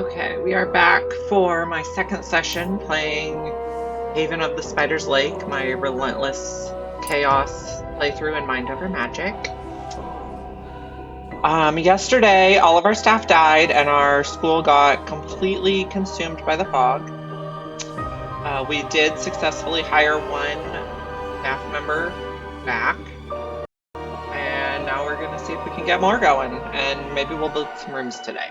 Okay, we are back for my second session playing Haven of the Spider's Lake, my Relentless Chaos playthrough in Mind Over Magic. Yesterday, all of our staff died and our school got completely consumed by the fog. We did successfully hire one staff member back, and now we're going to see if we can get more going, and maybe we'll build some rooms today.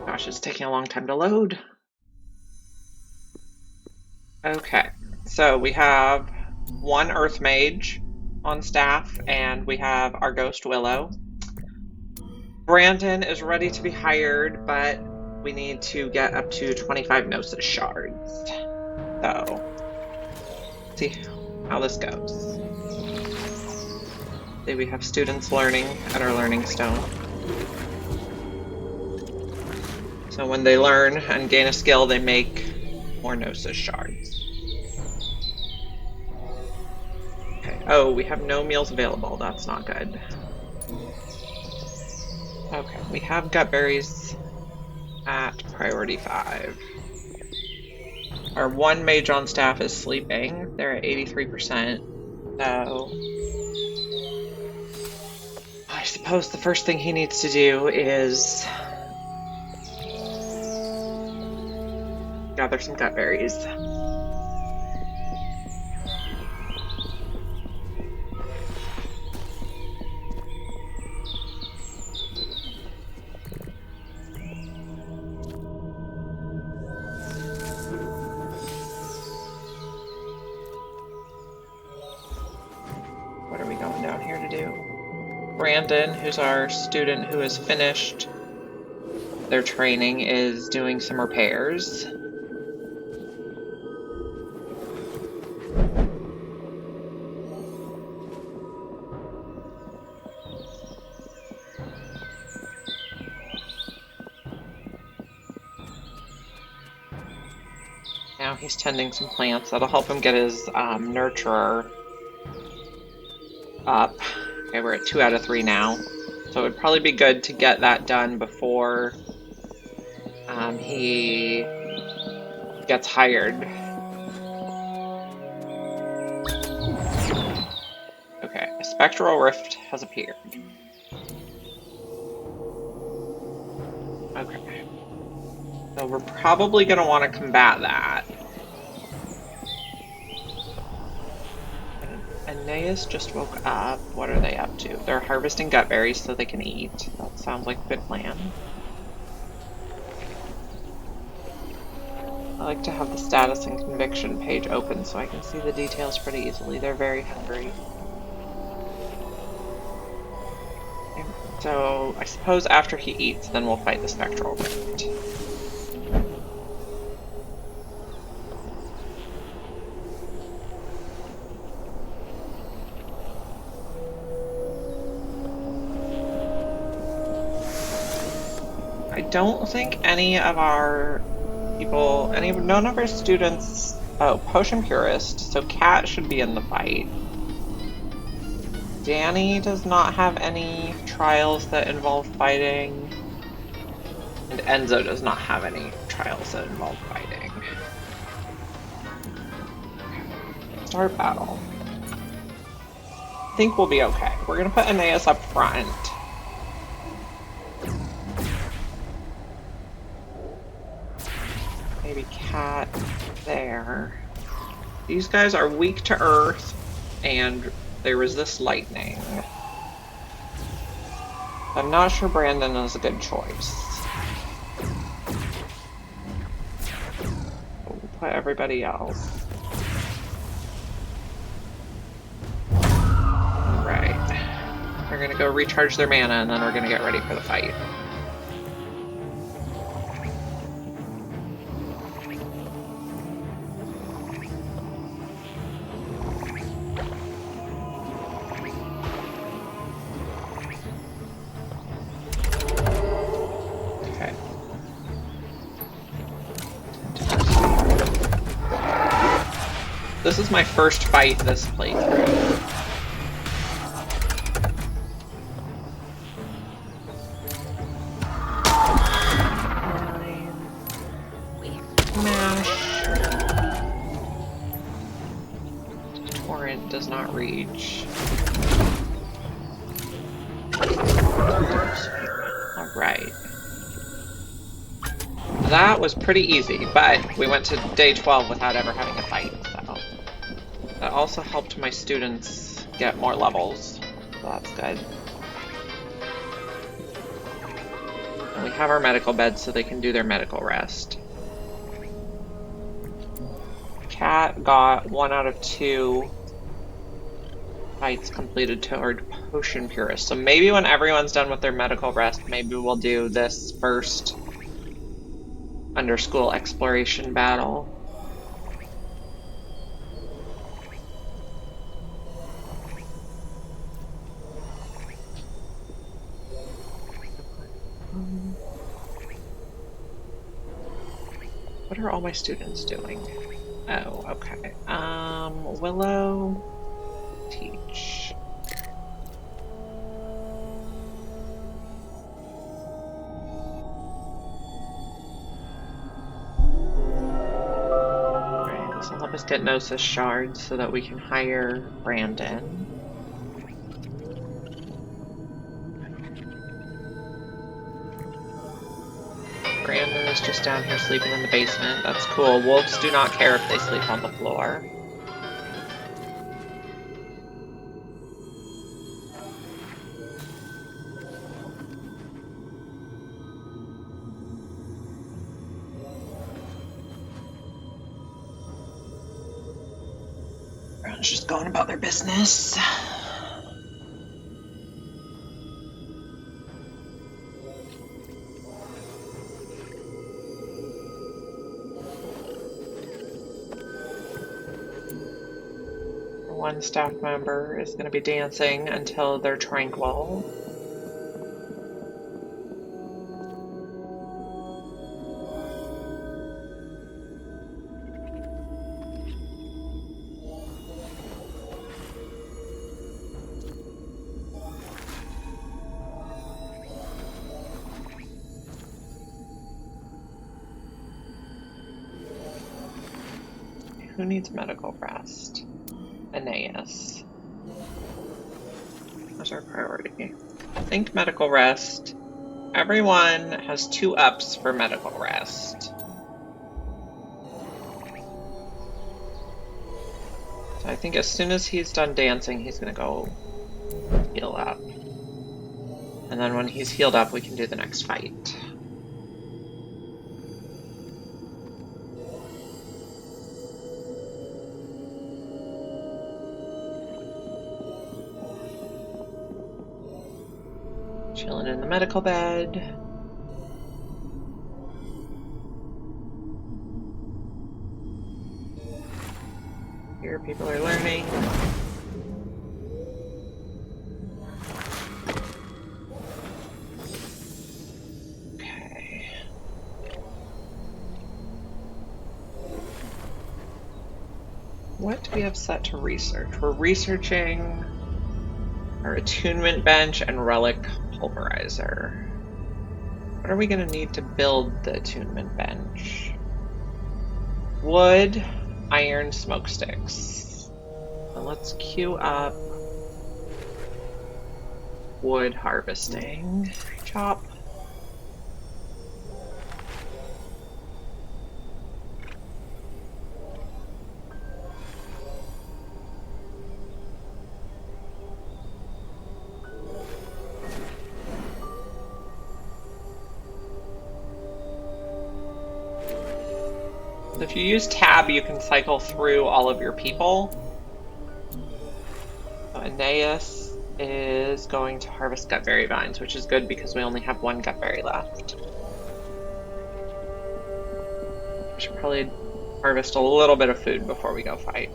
Gosh, it's taking a long time to load. Okay, so we have one Earth Mage on staff, and we have our Ghost Willow. Brandon is ready to be hired, but we need to get up to 25 Gnosis shards. So, see how this goes. See, we have students learning at our learning stone. So when they learn and gain a skill, they make more Gnosis shards. Okay. Oh, we have no meals available. That's not good. Okay, we have gut berries at priority 5. Our one mage on staff is sleeping. They're at 83%. So I suppose the first thing he needs to do is gather some gut berries. What are we going down here to do? Brandon, who's our student who has finished their training, is doing some repairs. Now he's tending some plants. That'll help him get his nurturer up. Okay, we're at 2 out of 3 now. So it would probably be good to get that done before he gets hired. Okay, a spectral rift has appeared. Okay. So we're probably going to want to combat that. Aeneas just woke up. What are they up to? They're harvesting gut berries so they can eat. That sounds like a good plan. I like to have the status and conviction page open so I can see the details pretty easily. They're very hungry. So I suppose after he eats, then we'll fight the spectral rift. I don't think any of our people, none of our students, oh, Potion Purist, so Kat should be in the fight. Danny does not have any trials that involve fighting, and Enzo does not have any trials that involve fighting. Start battle. I think we'll be okay. We're gonna put Aeneas up front. Maybe Cat there. These guys are weak to earth and they resist lightning. I'm not sure Brandon is a good choice. We'll put everybody else. Right. They're gonna go recharge their mana and then we're gonna get ready for the fight. This is my first fight this playthrough. Torrent does not reach. Alright. That was pretty easy, but we went to day 12 without ever having a fight, so. That also helped my students get more levels, so that's good. And we have our medical beds so they can do their medical rest. Cat got 1 out of 2 fights completed toward Potion Purist. So maybe when everyone's done with their medical rest, maybe we'll do this first under school exploration battle. What are all my students doing? Oh, okay. Willow, teach. Alright, this will help us get Gnosis shards so that we can hire Brandon. Brandon is just down here sleeping in the basement. That's cool. Wolves do not care if they sleep on the floor. Everyone's just going about their business. One staff member is going to be dancing until they're tranquil. Who needs medical rest? Aeneas. What's our priority? I think medical rest. Everyone has 2 ups for medical rest. So I think as soon as he's done dancing, he's gonna go heal up. And then when he's healed up, we can do the next fight. Chilling in the medical bed. Here people are learning. Okay. What do we have set to research? We're researching our attunement bench and relic pulverizer. What are we going to need to build the attunement bench? Wood, iron, smoke sticks. So let's queue up wood harvesting. Chop. If you use tab, you can cycle through all of your people. So Aeneas is going to harvest gutberry vines, which is good because we only have 1 gutberry left. We should probably harvest a little bit of food before we go fight.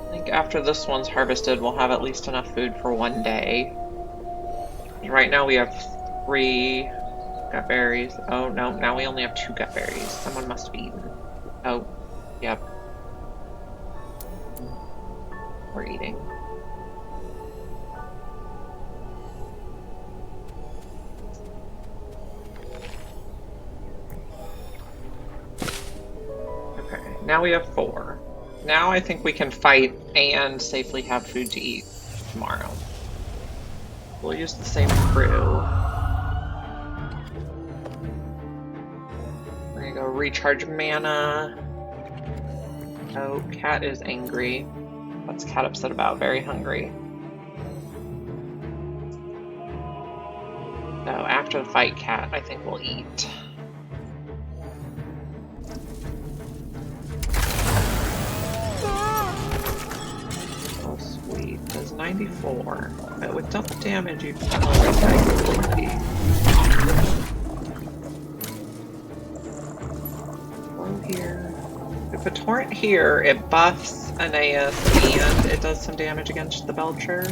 I think after this one's harvested, we'll have at least enough food for one day. Right now we have 3 gut berries. Oh, no, now we only have 2 gut berries. Someone must have eaten. Oh, yep. We're eating. Okay, now we have 4. Now I think we can fight and safely have food to eat tomorrow. We'll use the same crew. We're gonna go recharge mana. Oh, Cat is angry. What's Cat upset about? Very hungry. So after the fight, Cat, I think we'll eat. Oh, sweet. Does 94. But with double damage, you can always die. Here. If a torrent here, it buffs Aeneas and it does some damage against the Belcher.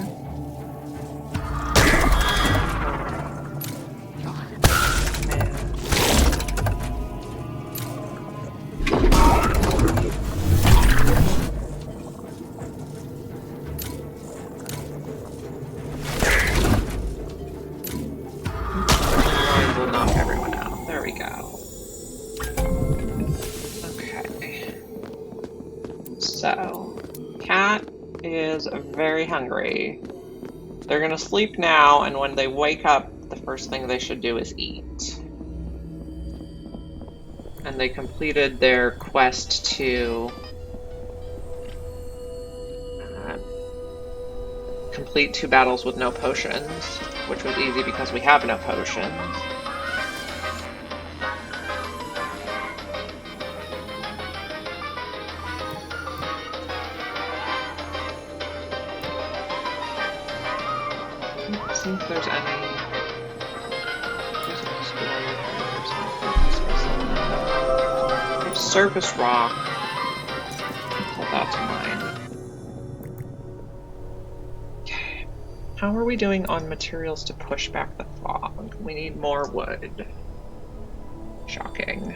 We'll knock everyone out. There we go. So, Cat is very hungry. They're gonna sleep now, and when they wake up, the first thing they should do is eat. And they completed their quest to complete 2 battles with no potions, which was easy because we have no potions. See if there's any. There's Surface Rock. Put that to mind. Okay. How are we doing on materials to push back the fog? We need more wood. Shocking.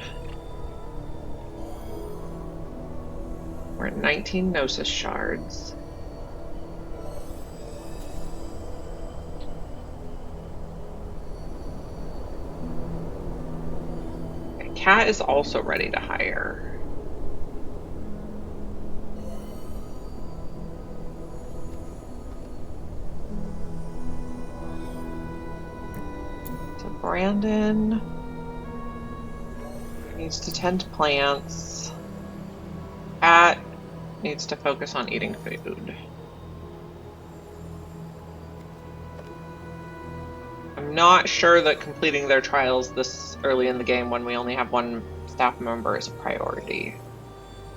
We're at 19 Gnosis shards. Cat is also ready to hire. So Brandon needs to tend to plants. Cat needs to focus on eating food. I'm not sure that completing their trials this early in the game when we only have 1 staff member is a priority.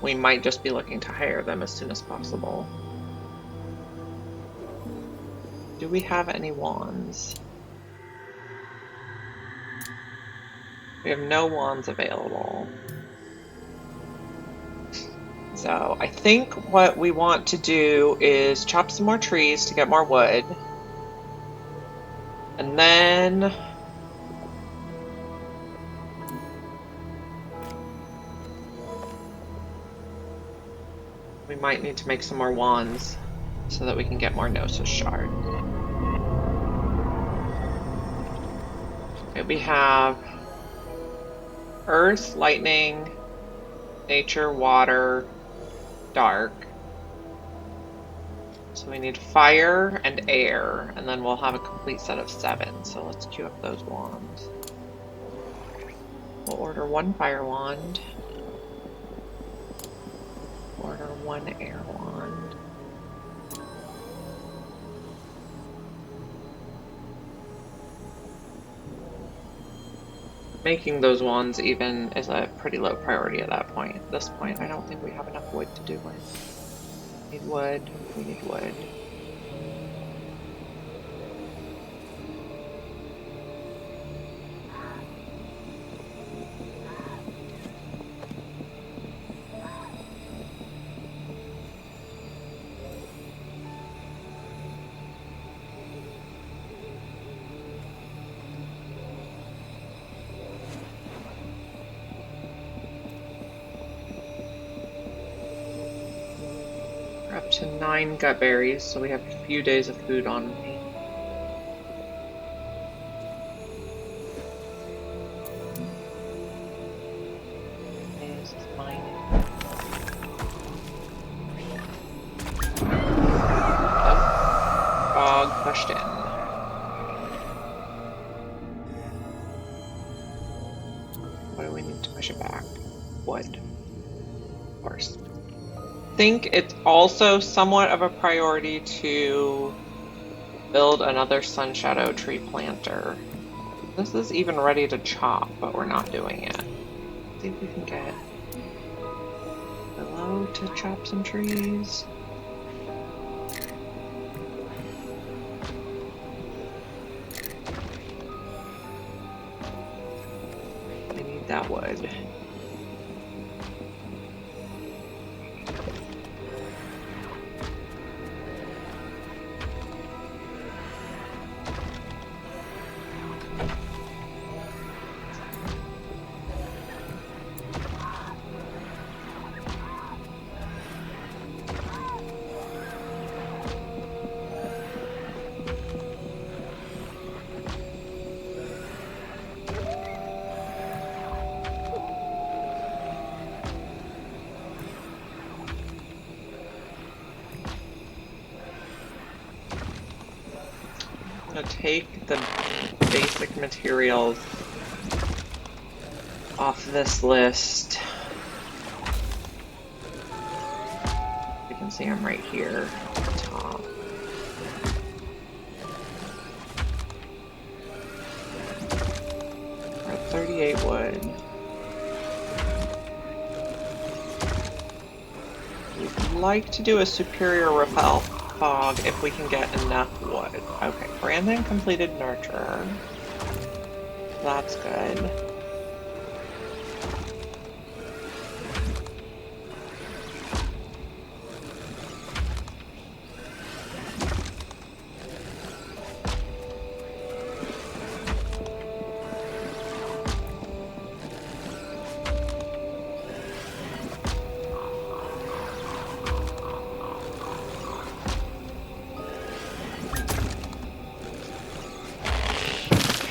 We might just be looking to hire them as soon as possible. Do we have any wands? We have no wands available. So I think what we want to do is chop some more trees to get more wood. And then we might need to make some more wands so that we can get more Gnosis shard. Okay, we have earth, lightning, nature, water, dark. So we need fire and air, and then we'll have a complete set of 7. So let's queue up those wands. We'll order 1 fire wand. Order 1 air wand. Making those wands even is a pretty low priority at that point. At this point, I don't think we have enough wood to do it. We need wood. We need wood. to 9 gut berries, so we have a few days of food on me. This is mining. Oh, fog pushed in. What do we need to push it back? Wood. Of course. I think it's also somewhat of a priority to build another sun shadow tree planter. This is even ready to chop, but we're not doing it. Let's see if we can get Willow to chop some trees. I need that wood. I'm gonna take the basic materials off this list. You can see I'm right here at the top. We're at 38 wood. We'd like to do a superior repel fog if we can get enough wood. Okay, Brandon completed Nurturer. That's good.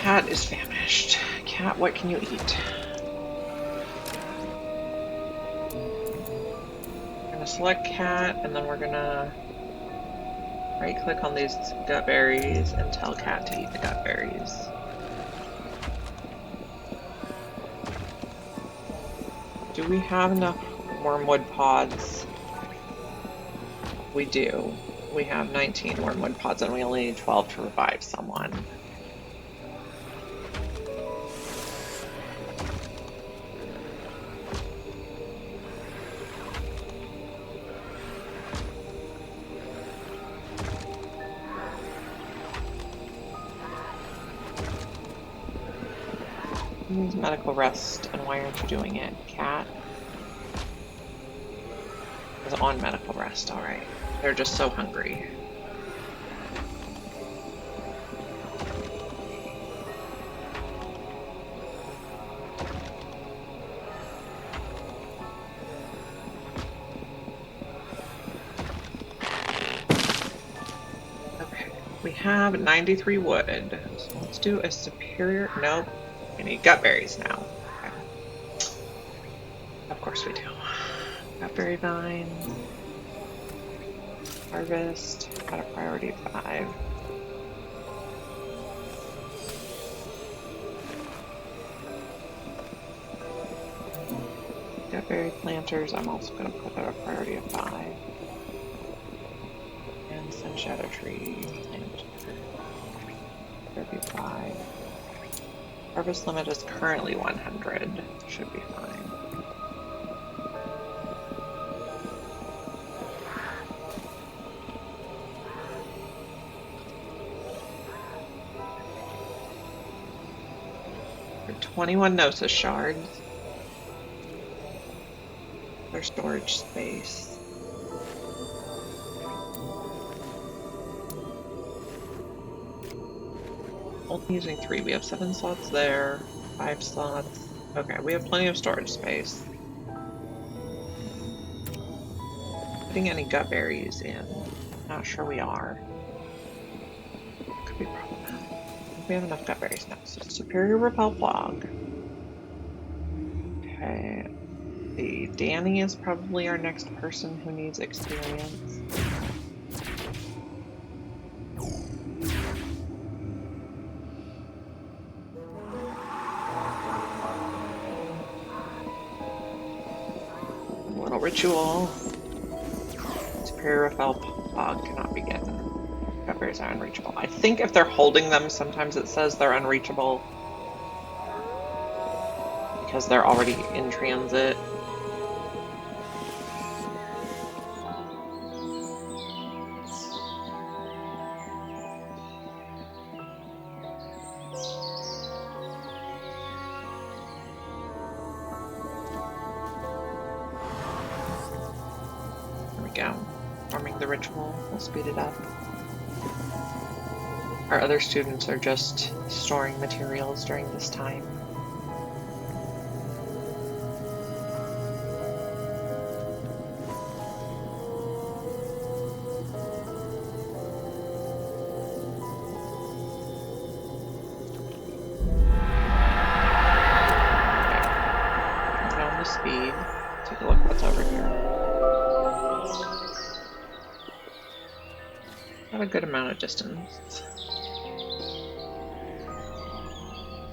Cat is famished. Cat, what can you eat? We're gonna select cat, and then we're gonna right click on these gut berries and tell cat to eat the gut berries. Do we have enough wormwood pods? We do. We have 19 wormwood pods and we only need 12 to revive someone. Needs medical rest, and why aren't you doing it? Cat is on medical rest, alright. They're just so hungry. Okay, we have 93 wood, so let's do a superior, nope. We need gut berries now. Okay. Of course we do. Gutberry vine. Harvest. Got a priority 5. Gutberry planters. I'm also going to put at a priority of 5. And sun shadow tree planter. Priority 5. Harvest limit is currently 100. Should be fine. For 21 Gnosis shards. For storage space. Only using 3. We have 7 slots there, 5 slots. Okay, we have plenty of storage space. putting any gut berries in. Not sure we are. Could be problematic. I think we have enough gut berries now. So superior repel fog. Okay. Danny is probably our next person who needs experience. A little ritual. Superior repel fog cannot begin. Gut berries are unreachable. I think if they're holding them, sometimes it says they're unreachable because they're already in transit. There we go. Forming the ritual will speed it up. Our other students are just storing materials during this time. Speed. Take a look what's over here. Got a good amount of distance.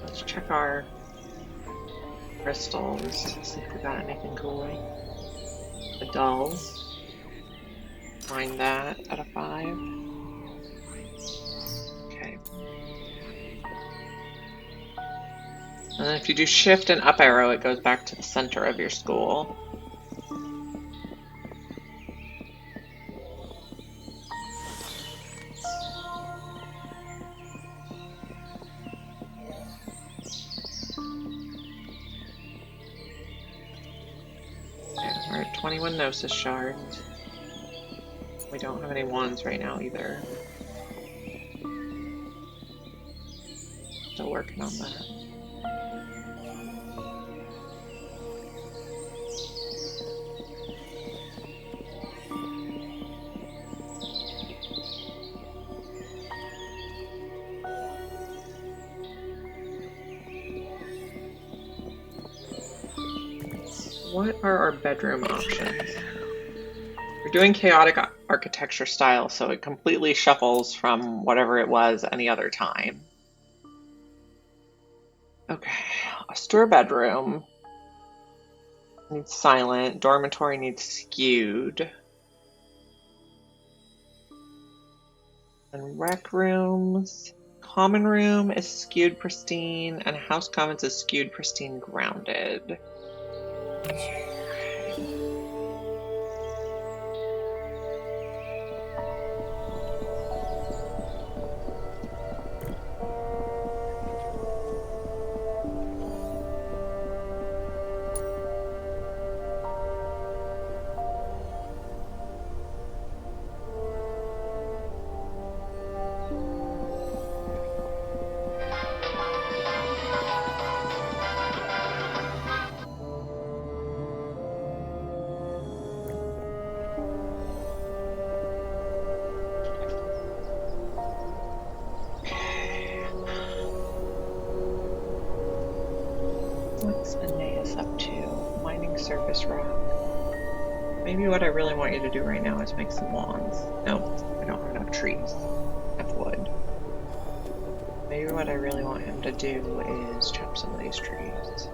Let's check our crystals, see if we got anything cool. The dull. Find that at a 5. Okay. And then if you do shift and up arrow, it goes back to the center of your school. Okay, we're at 21 Gnosis shards. We don't have any wands right now either. Still working on that. What are our bedroom options? We're doing chaotic architecture style, so it completely shuffles from whatever it was any other time. Okay, austere bedroom needs silent, dormitory needs skewed. And rec rooms, common room is skewed pristine, and house commons is skewed pristine grounded. What's Aeneas up to? Mining surface rock. Maybe what I really want you to do right now is make some wands. No, I don't have enough trees. I have wood. Maybe what I really want him to do is chop some of these trees.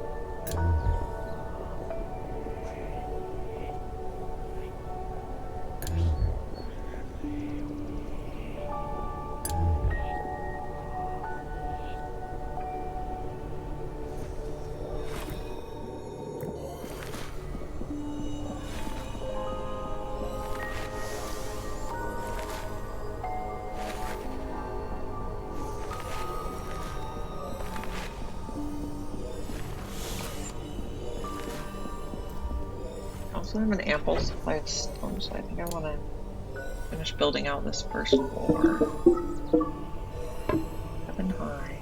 I also have an ample supply of stone, so I think I want to finish building out this first floor. 7 high.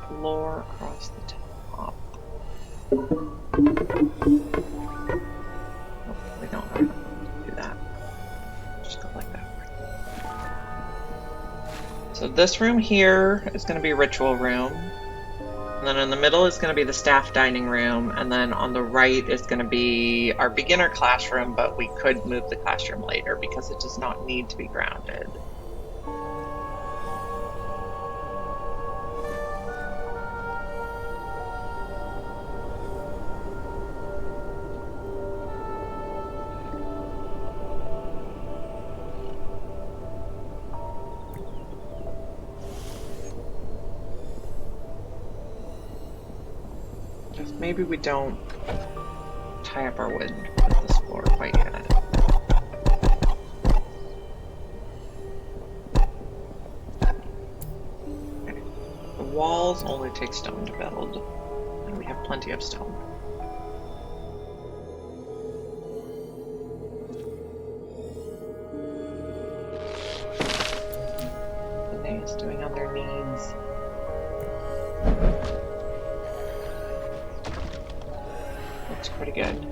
Floor across the top. So this room here is going to be ritual room. And then in the middle is going to be the staff dining room. And then on the right is going to be our beginner classroom, but we could move the classroom later because it does not need to be grounded. Just maybe we don't tie up our wood with this floor quite yet. Okay. The walls only take stone to build, and we have plenty of stone. Danae is doing on their needs. Looks pretty good.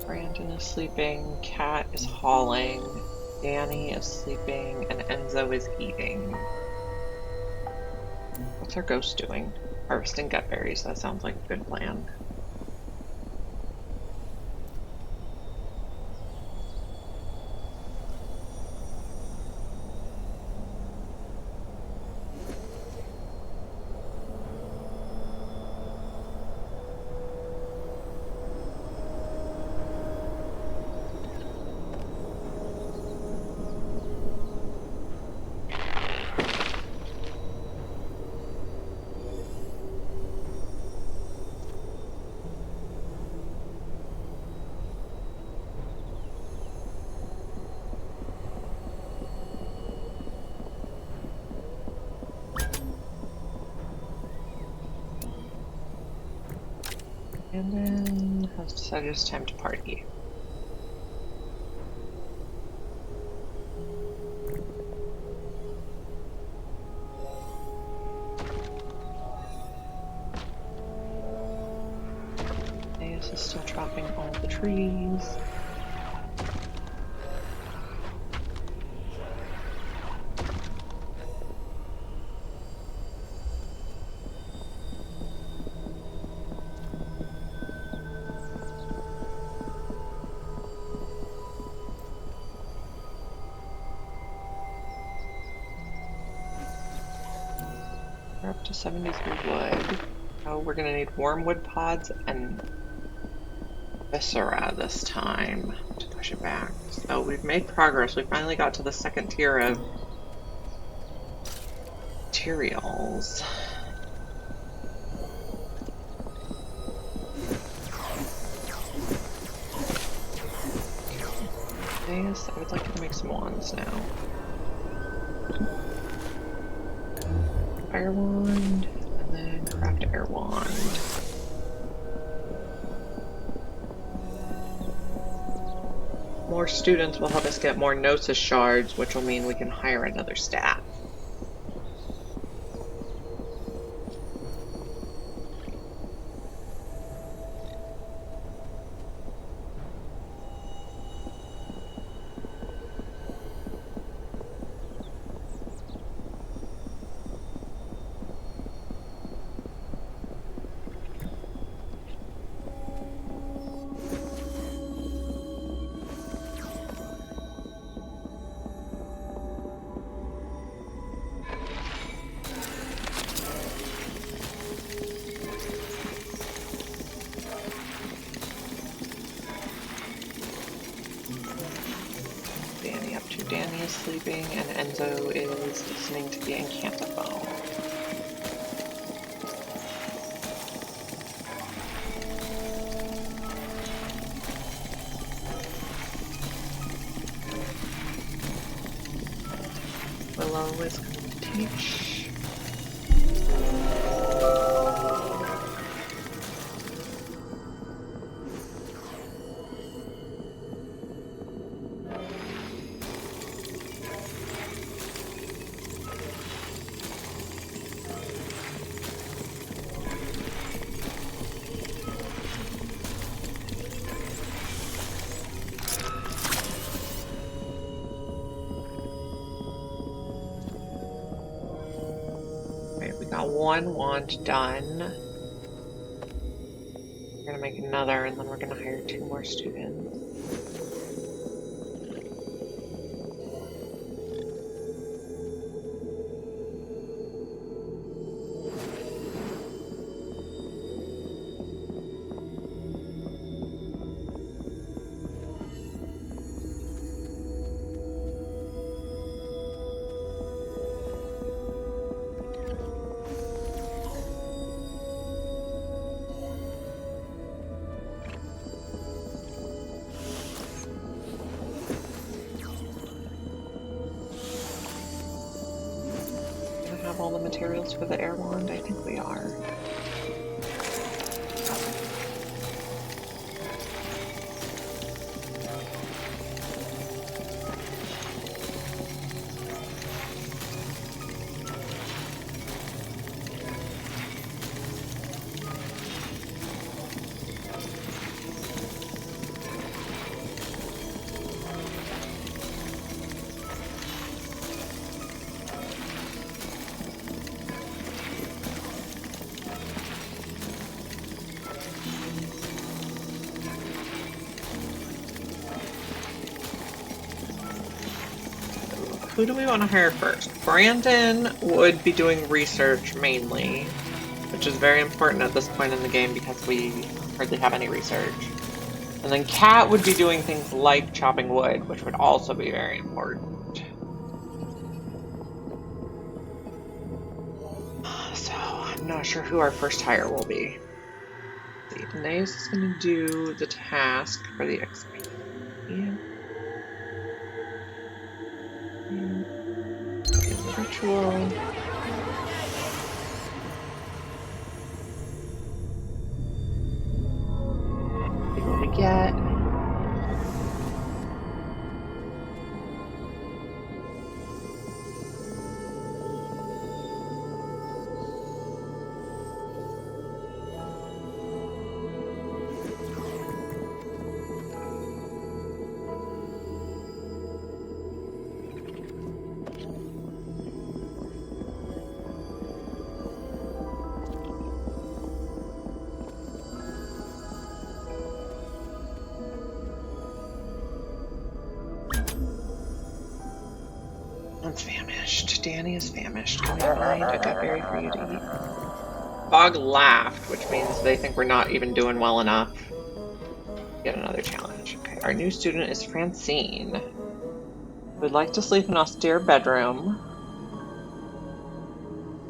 Brandon is sleeping, Kat is hauling, Danny is sleeping, and Enzo is eating. What's our ghost doing? Harvesting gut berries. That sounds like a good plan. And then has decided it's time to party. Deus is still chopping all the trees. We're up to 73 wood. Oh, we're gonna need warm wood pods and viscera this time to push it back. So we've made progress. We finally got to the second tier of materials. Yes, I would like you to make some wands now. Fire wand, and then craft air wand. More students will help us get more Gnosis shards, which will mean we can hire another staff. Danny is sleeping, and Enzo is listening to the incantaphone. Willow is going to teach. one wand done. We're gonna make another, and then we're gonna hire 2 more students. All the materials for the air wand? I think we are. Who do we want to hire first? Brandon would be doing research mainly, which is very important at this point in the game because we hardly have any research. And then Kat would be doing things like chopping wood, which would also be very important. So I'm not sure who our first hire will be. Let's see, Danae is going to do the task for the XP. Ritual. See what we get. I'm famished. Danny is famished. Can we find a gut berry for you to eat? Bog laughed, which means they think we're not even doing well enough. Get another challenge. Okay, our new student is Francine. Would like to sleep in an austere bedroom.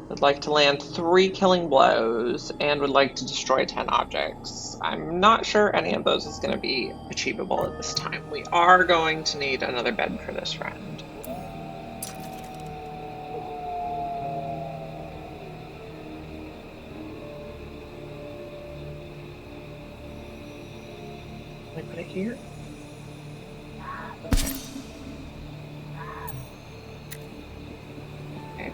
Would like to land 3 killing blows, and would like to destroy 10 objects. I'm not sure any of those is going to be achievable at this time. We are going to need another bed for this friend. Can I put it here? Okay.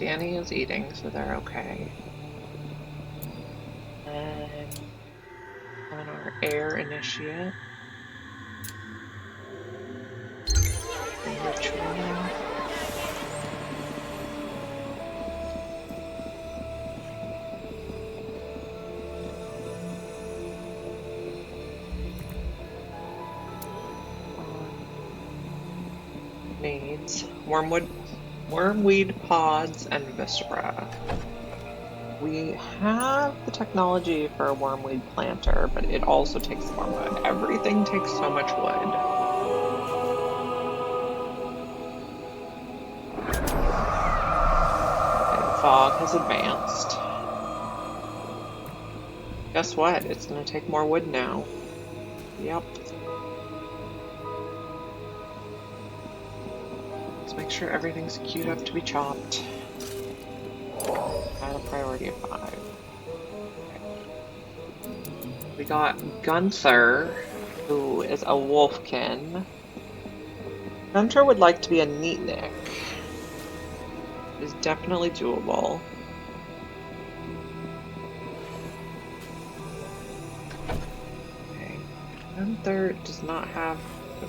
Danny is eating, so they're okay. And on our air initiate. Ritual. Needs wormweed pods and viscera. We have the technology for a wormweed planter, but it also takes more wood. Everything takes so much wood. Okay, fog has advanced. Guess what? It's going to take more wood now. Yep. Make sure everything's queued up to be chopped. At a priority of 5. Okay. We got Gunther, who is a wolfkin. Gunther would like to be a neatnik. It is definitely doable. Okay. Gunther does not have the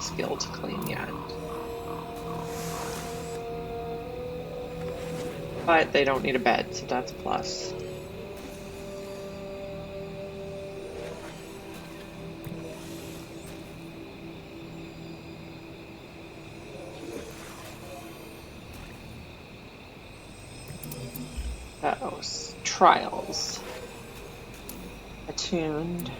skill to clean yet. But they don't need a bed, so that's a plus. Uh-oh, trials. Attuned.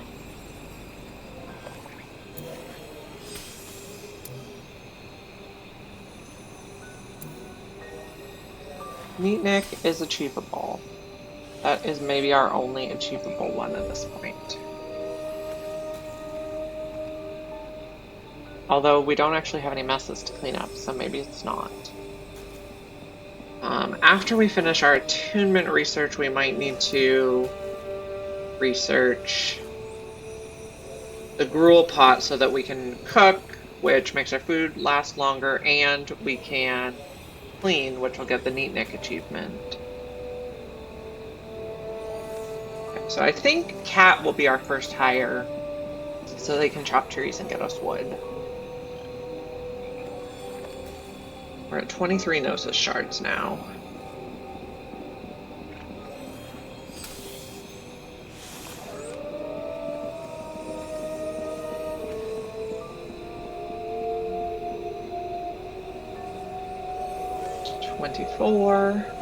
Neatnik is achievable. That is maybe our only achievable one at this point. Although we don't actually have any messes to clean up, so maybe it's not. After we finish our attunement research, we might need to research the gruel pot so that we can cook, which makes our food last longer, and we can clean, which will get the Neatnik achievement. Okay, so I think cat will be our first hire, so they can chop trees and get us wood. We're at 23 Gnosis shards now. $24.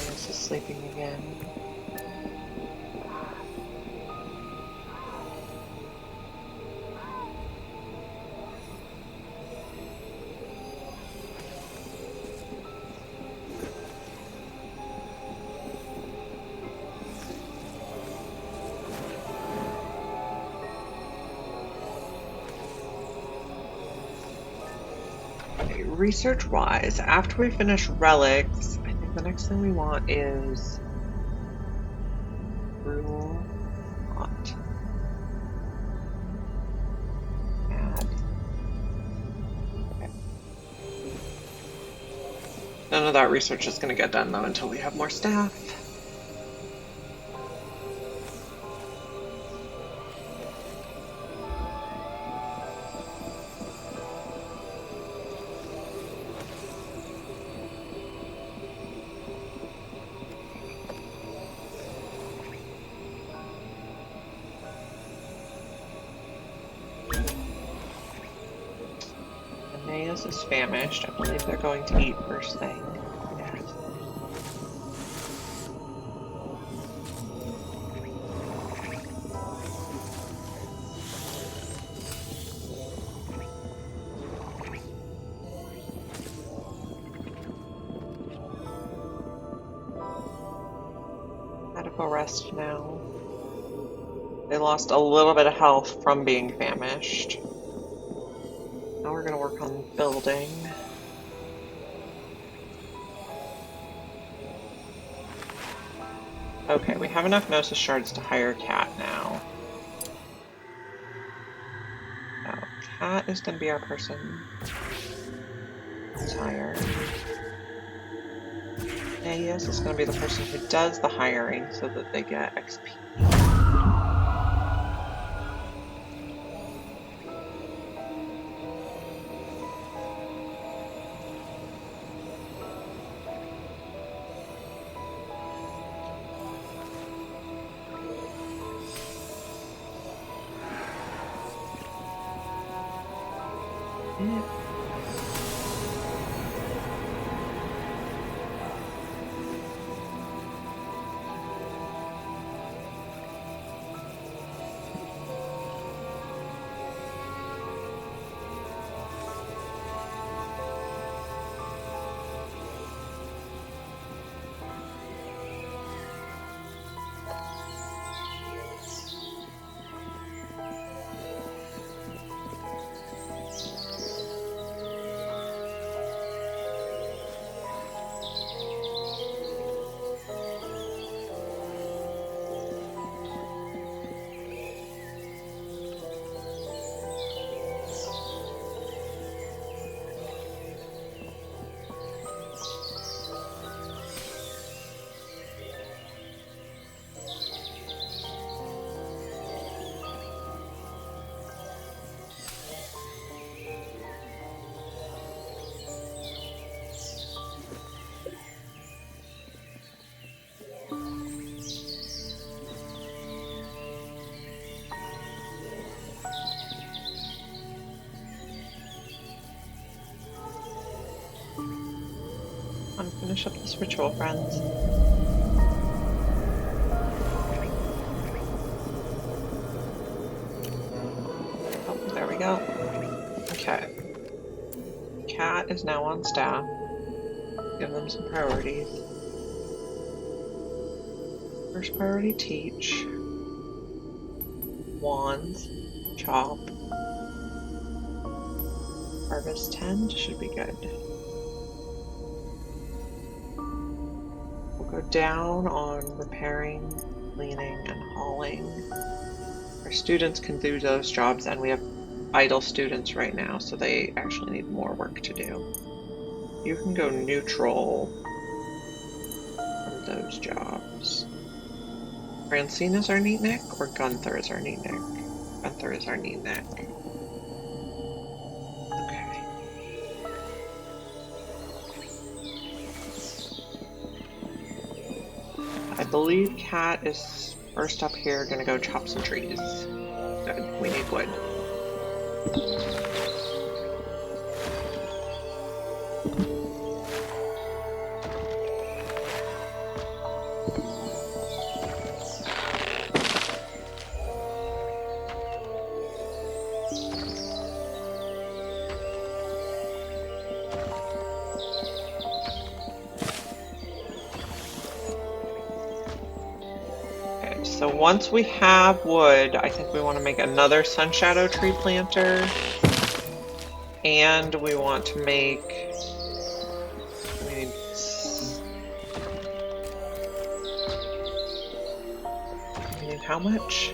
This is sleeping again. Research-wise, after we finish relics, I think the next thing we want is gruel pot. Add. Okay. None of that research is going to get done though until we have more staff. Aeneas is famished. I believe they're going to eat first thing. Yes. Medical rest now. They lost a little bit of health from being famished. Now we're going to work on building. Okay, we have enough Gnosis shards to hire Cat now. Oh, Cat is going to be our person. Let's hire. Aeneas is going to be the person who does the hiring so that they get XP. on, finish up this ritual, friends. Oh, there we go. Okay. Cat is now on staff. Give them some priorities. First priority, teach. Wands, chop. Harvest 10 should be good. We'll go down on repairing, cleaning, and hauling. Our students can do those jobs, and we have idle students right now, so they actually need more work to do. You can go neutral from those jobs. Francine is our neatnik, or Gunther is our neatnik? Gunther is our neatnik. Okay. I believe Kat is first up here, gonna go chop some trees. Good, we need wood. So once we have wood, I think we want to make another sun shadow tree planter, and we want to make, we need how much?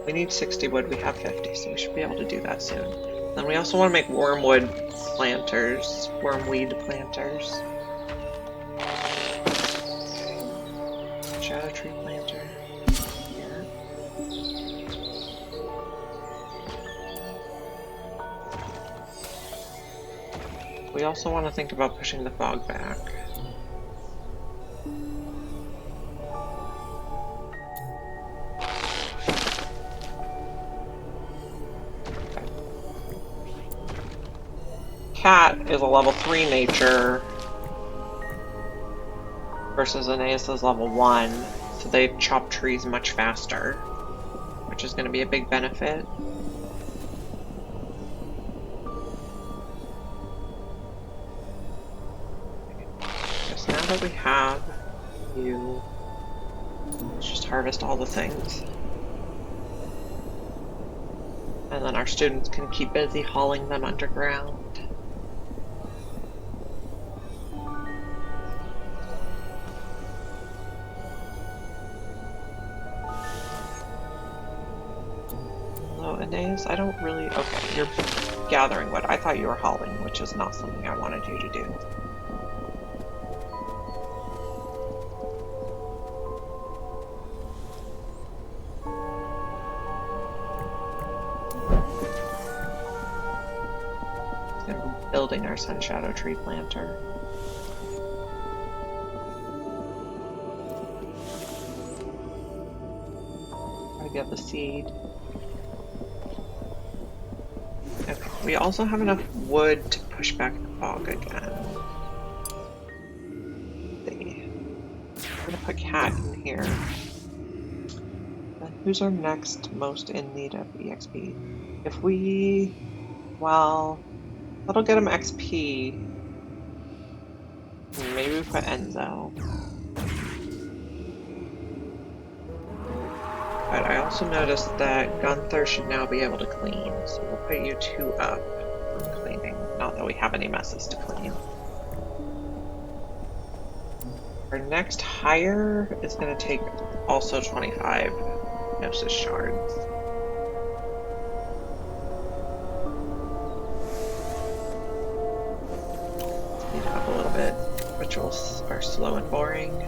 We need 60 wood, we have 50, so we should be able to do that soon. Then we also want to make wormwood planters, wormweed planters. Shadow tree planter here. We also want to think about pushing the fog back. Okay. Cat is a level 3 nature versus Aeneas is level 1, so they chop trees much faster, which is going to be a big benefit. Guess now that we have you, let's just harvest all the things. And then our students can keep busy hauling them underground. Aeneas, I don't really... Okay, you're gathering wood. I thought you were hauling, which is not something I wanted you to do. I'm building our sun shadow tree planter. I get the seed. Okay, we also have enough wood to push back the fog again. We're gonna put Cat in here. Then who's our next most in need of EXP? If we... well... that'll get him XP. Maybe we put Enzo. But I also noticed that Gunther should now be able to clean, so we'll put you 2 up on cleaning. Not that we have any messes to clean. Our next hire is going to take also 25 Gnosis shards. Speed up a little bit. Rituals are slow and boring.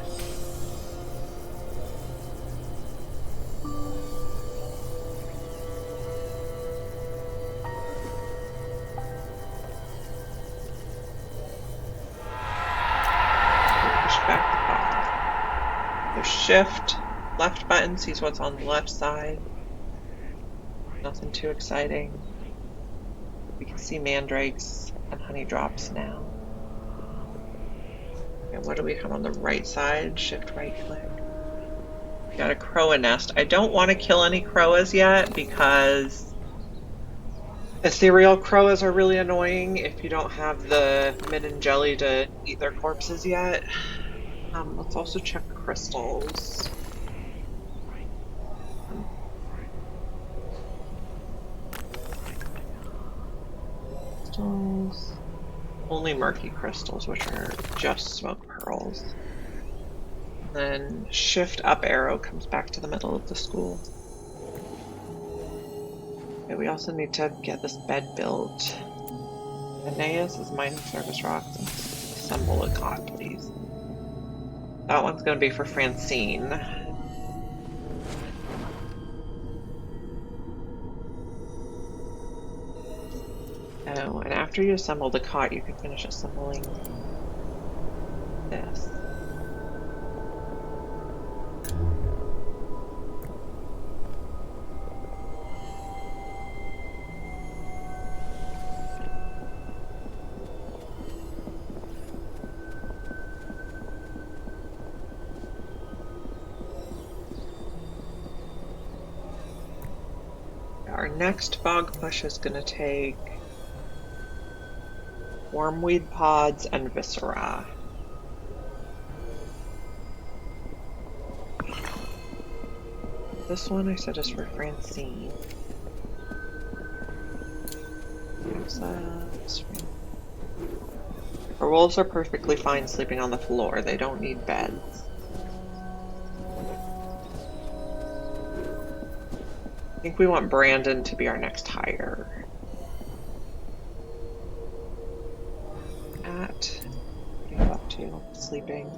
Shift, left button sees what's on the left side. Nothing too exciting. We can see mandrakes and honey drops now. And what do we have on the right side? Shift right click. Got a crowa nest. I don't want to kill any crowas yet because ethereal crowas are really annoying if you don't have the midden jelly to eat their corpses yet. Let's also check crystals. Crystals. Only murky crystals, which are just smoke pearls. Then shift up arrow comes back to the middle of the school. Okay, we also need to get this bed built. Aeneas is mining service rocks. Assemble a cot, please. That one's going to be for Francine. Oh, and after you assemble the cot, you can finish assembling this. Our next bog push is going to take wormweed pods and viscera. This one I said is for Francine. Our wolves are perfectly fine sleeping on the floor. They don't need beds. I think we want Brandon to be our next hire. What are you up to? Sleeping.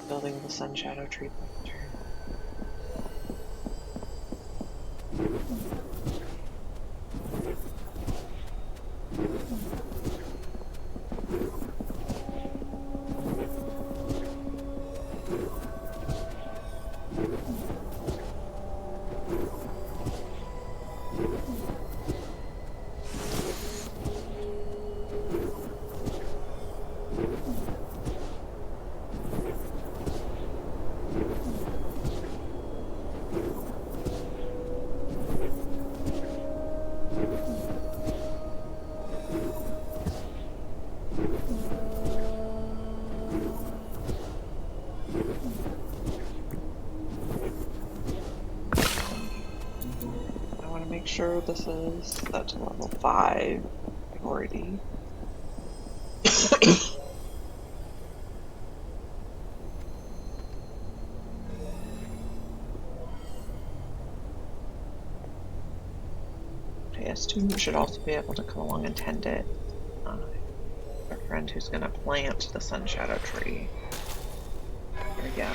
Building the sun shadow tree planter. Make sure this is set to level 5 priority. Okay, a student should also be able to come along and tend it. Our friend who's going to plant the sun shadow tree. There we go.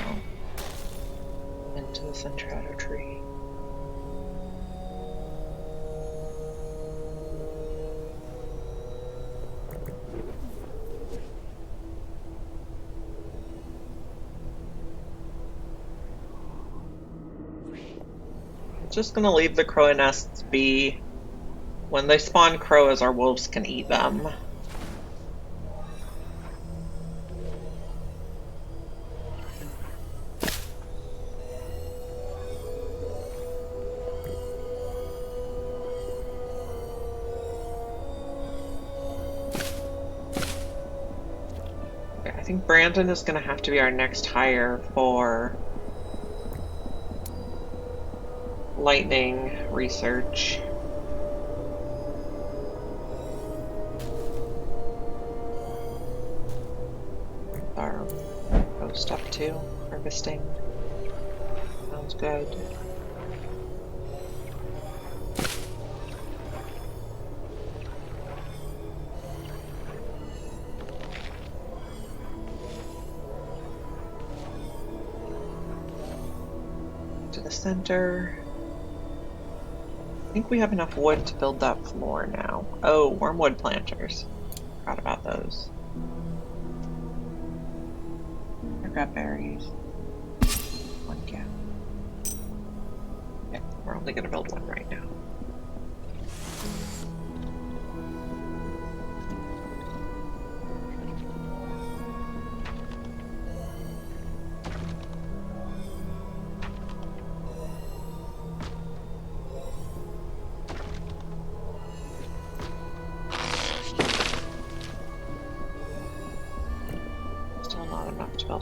Into the sun shadow tree. Just gonna leave the crow nests be. When they spawn crows, our wolves can eat them. Okay, I think Brandon is gonna have to be our next hire for lightning research. Our post up to harvesting. Sounds good. To the center. I think we have enough wood to build that floor now. Oh, wormwood planters. Forgot about those. I've got berries. One cat. Yeah, we're only gonna build one right now.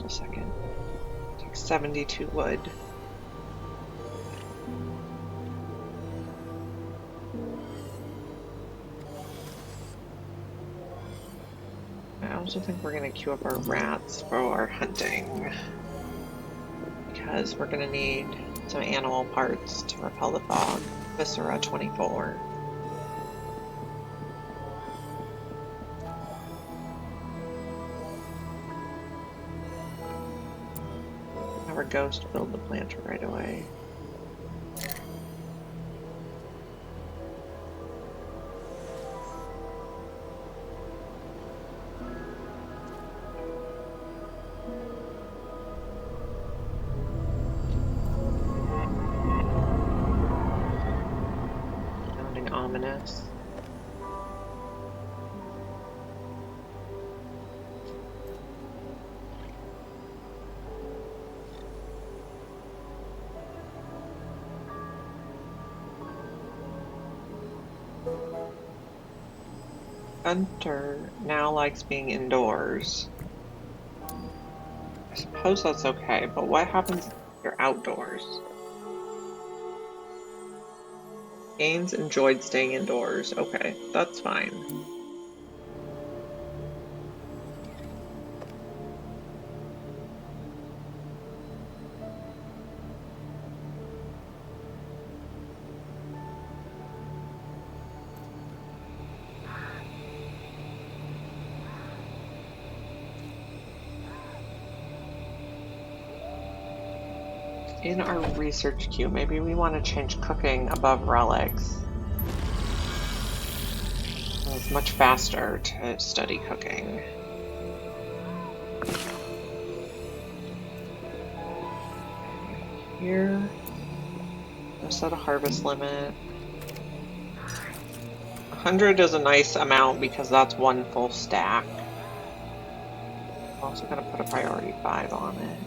a second. Take 72 wood. I also think we're going to queue up our rats for our hunting, because we're going to need some animal parts to repel the fog. Viscera 24. Have our ghost build the planter right away. Sounding ominous. Hunter now likes being indoors. I suppose that's okay, but what happens if you're outdoors? Gaines enjoyed staying indoors. Okay, that's fine. In our research queue, maybe we want to change cooking above relics. It's much faster to study cooking. Here, I'll set a harvest limit. 100 is a nice amount because that's one full stack. I'm also going to put a priority 5 on it.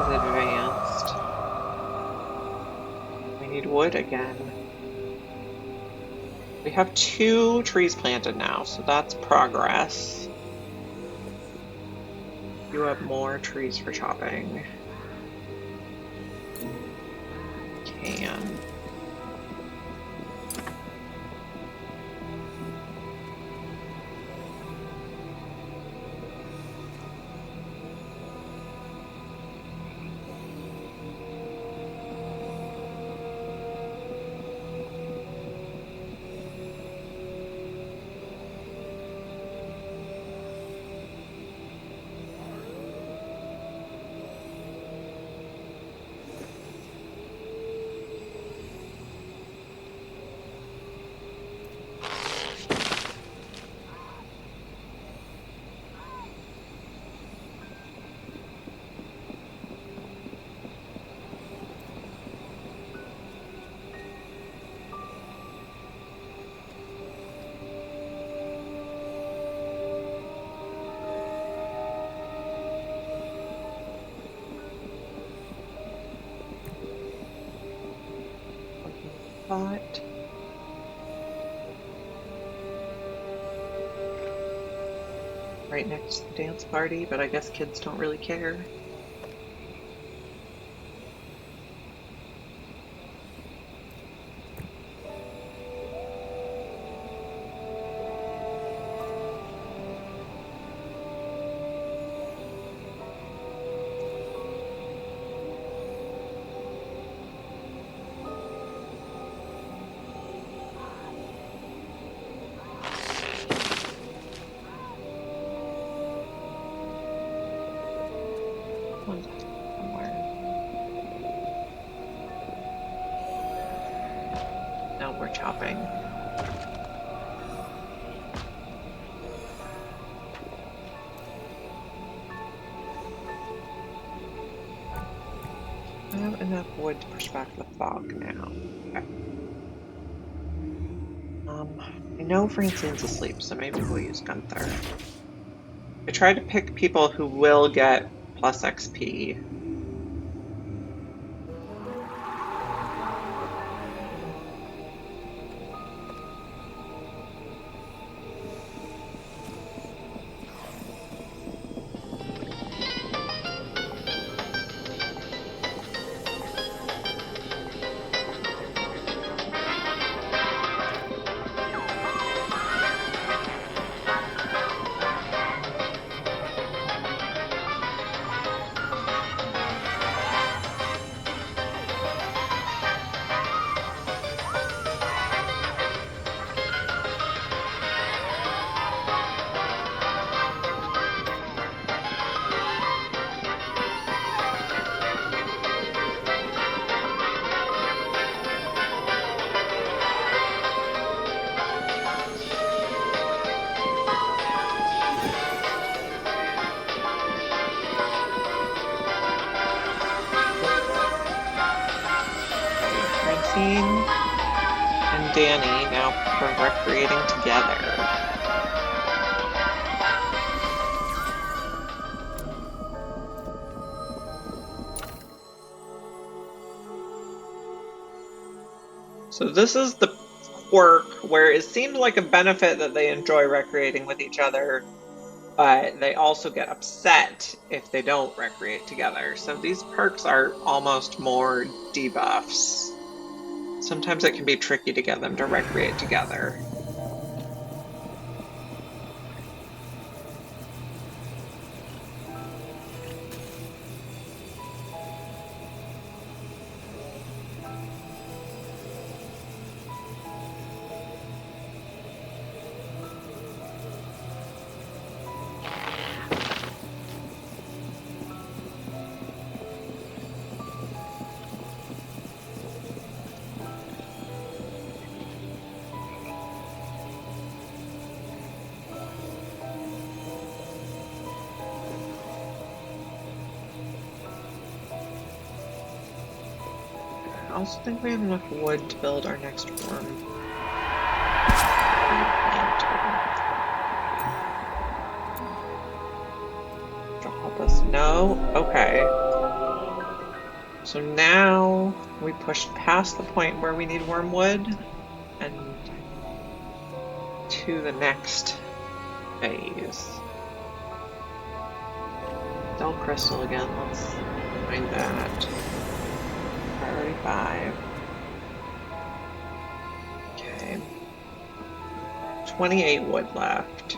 Advanced. We need wood again. We have 2 trees planted now, so that's progress. You have more trees for chopping. Can. Spot. Right next to the dance party, but I guess kids don't really care. Somewhere. No, we're chopping. I have enough wood to push back the fog now. Okay. I know Francine's asleep, so maybe we'll use Gunther. I try to pick people who will get plus XP. Francine and Danny now prefer recreating together. So this is the quirk where it seemed like a benefit that they enjoy recreating with each other, but they also get upset if they don't recreate together. So these perks are almost more debuffs. Sometimes it can be tricky to get them to recreate together. I also think we have enough wood to build our next worm. Drop this. No? Okay. So now we pushed past the point where we need wormwood and to the next phase. Stone crystal again. Let's find that. Priority 5. Okay. 28 wood left.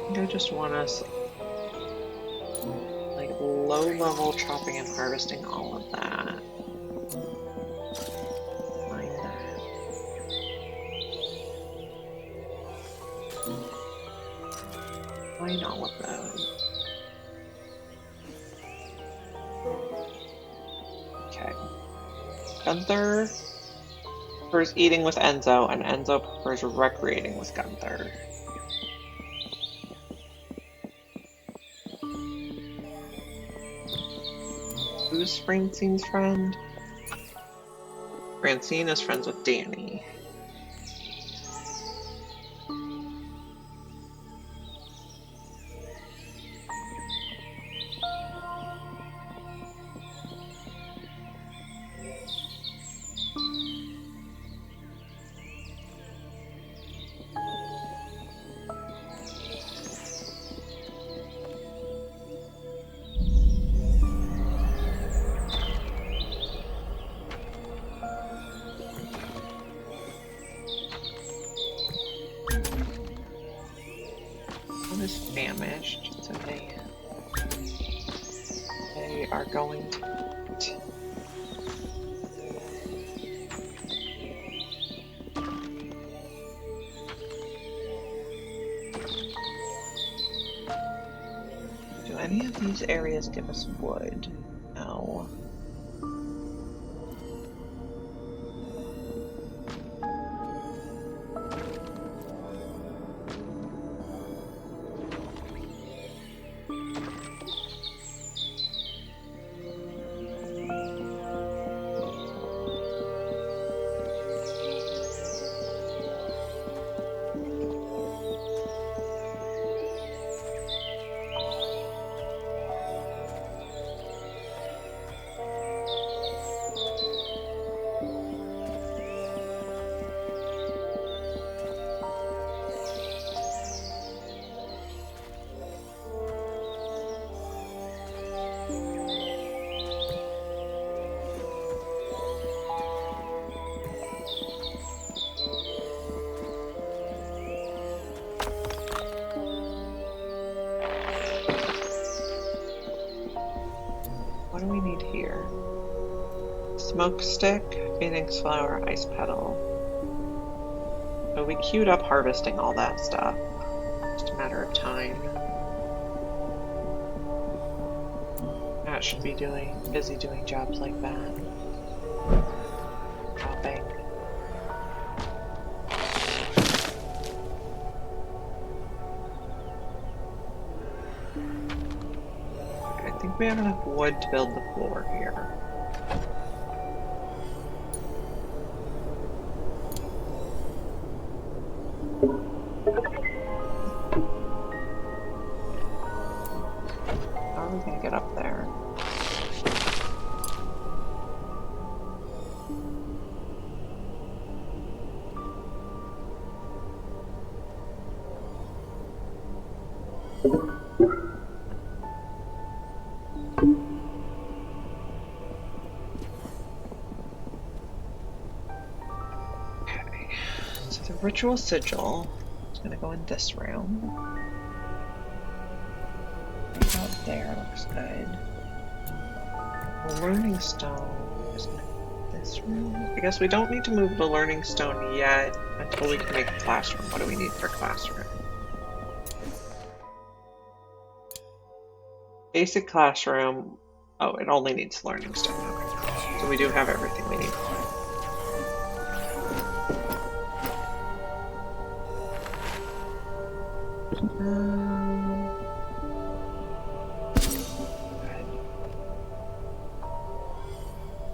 I think I just want us like low level chopping and harvesting all of that. Find that. Find all of those. Okay. Gunther prefers eating with Enzo, and Enzo prefers recreating with Gunther. Who's Francine's friend? Francine is friends with Danny. Is famished, so they are going to eat. Do any of these areas give us wood? No. What do we need here? Smoke stick, phoenix flower, ice petal. So we queued up harvesting all that stuff. Just a matter of time. Matt should be busy doing jobs like that. Chopping. I think we have enough wood to build the floor here. How are we gonna get up there? Ritual sigil is going to go in this room. Out there looks good. The learning stone is going to go in this room. I guess we don't need to move the learning stone yet until we can make a classroom. What do we need for classroom? Basic classroom. Oh, it only needs learning stone. Okay. So we do have everything we need.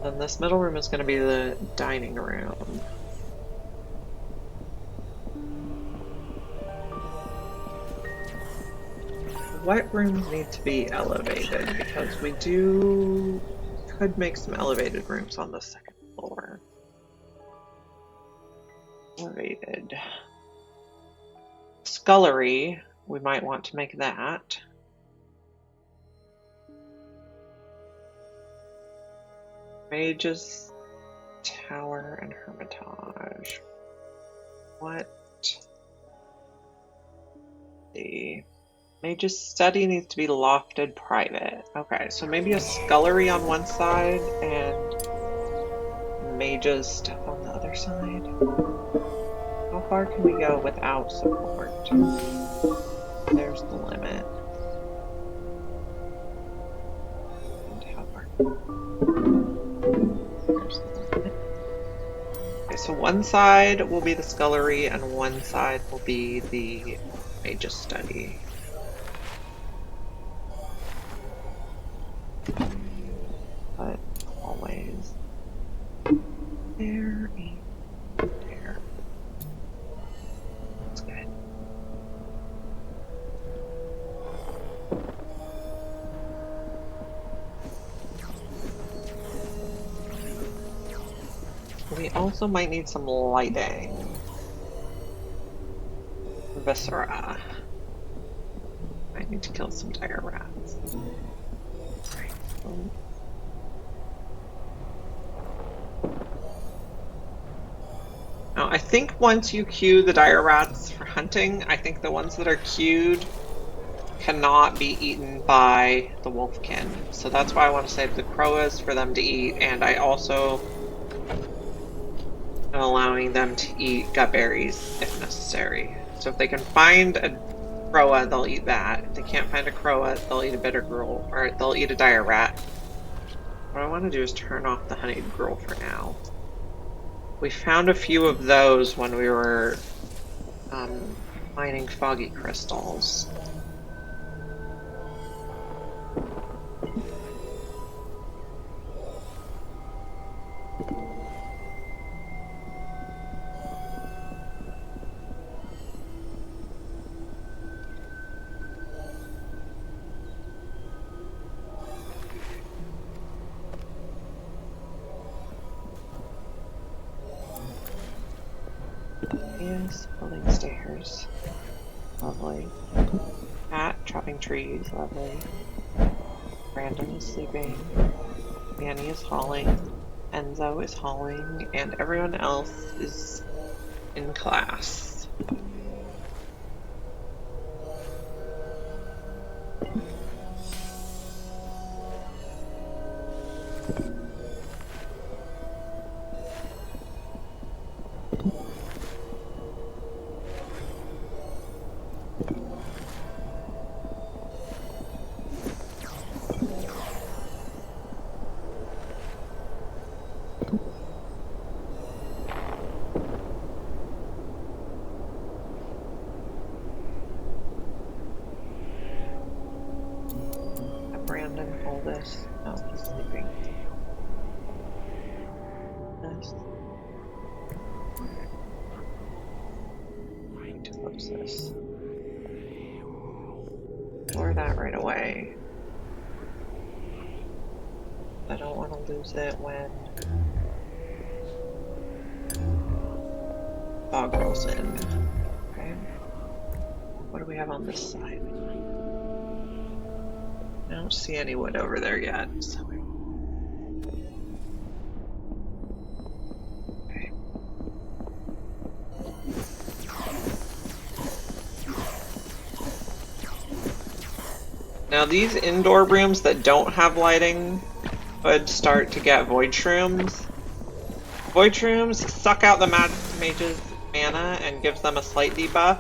Then this middle room is going to be the dining room. What rooms need to be elevated? Because we could make some elevated rooms on the second floor. Elevated. Scullery, we might want to make that. Mage's Tower and Hermitage. What? The Mage's Study needs to be lofted private. Okay, so maybe a scullery on one side and Mage's stuff on the other side. How far can we go without support? There's the limit. And how far? There's the limit. Okay, so one side will be the scullery and one side will be the Mage's Study. But always there and there. That's good. We also might need some lighting. Viscera. I need to kill some dire rats. Right. Now, I think once you queue the dire rats for hunting, I think the ones that are queued cannot be eaten by the wolfkin. So that's why I want to save the croas for them to eat, and I also am allowing them to eat gut berries if necessary. So if they can find a croa, they'll eat that. If they can't find a croa, they'll eat a bitter gruel, or they'll eat a dire rat. What I want to do is turn off the honeyed gruel for now. We found a few of those when we were mining foggy crystals. Yes, building stairs. Lovely. Cat chopping trees, lovely. Brandon is sleeping. Manny is hauling. Enzo is hauling. And everyone else is in class. Brandon hold this. Oh, he's sleeping. This. I need to close this. Ignore that right away. I don't want to lose it when fog rolls in. Okay. What do we have on this side? I don't see any wood over there yet, so okay. Now these indoor rooms that don't have lighting would start to get void shrooms. Void shrooms suck out the mage's mana and gives them a slight debuff,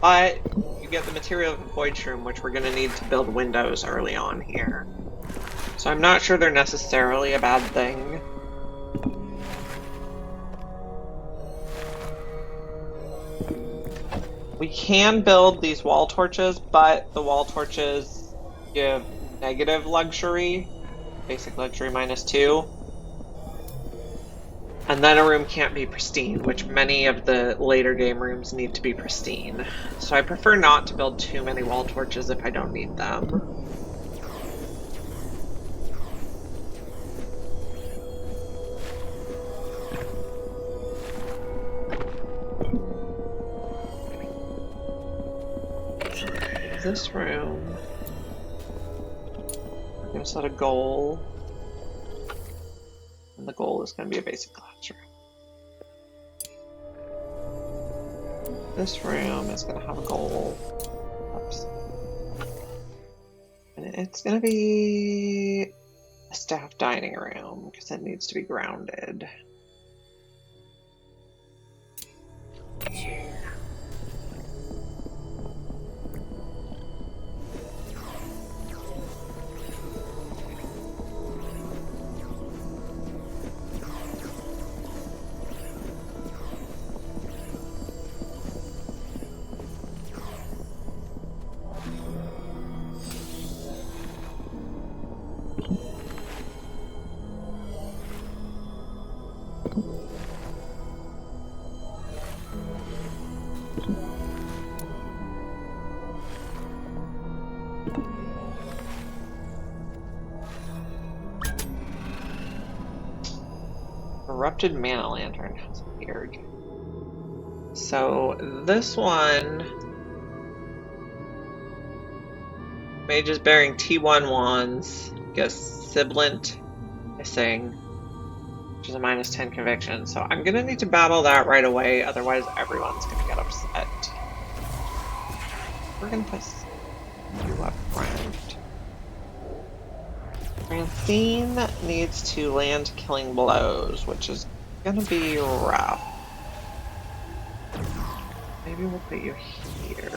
but you get the material of a void shroom, which we're going to need to build windows early on here. So I'm not sure they're necessarily a bad thing. We can build these wall torches, but the wall torches give negative luxury, basic luxury -2. And then a room can't be pristine, which many of the later game rooms need to be pristine. So I prefer not to build too many wall torches if I don't need them. This room, we're going to set a goal. And the goal is going to be a basic classroom. This room is going to have a goal. Oops. And it's going to be a staff dining room because it needs to be grounded. Corrupted mana lantern. That's weird. So this one, mages bearing T1 wands gets Sibilant missing, which is a -10 conviction. So I'm gonna need to battle that right away, otherwise everyone's gonna get upset. We're gonna put you up front. Francine needs to land killing blows, which is gonna be rough. Maybe we'll put you here.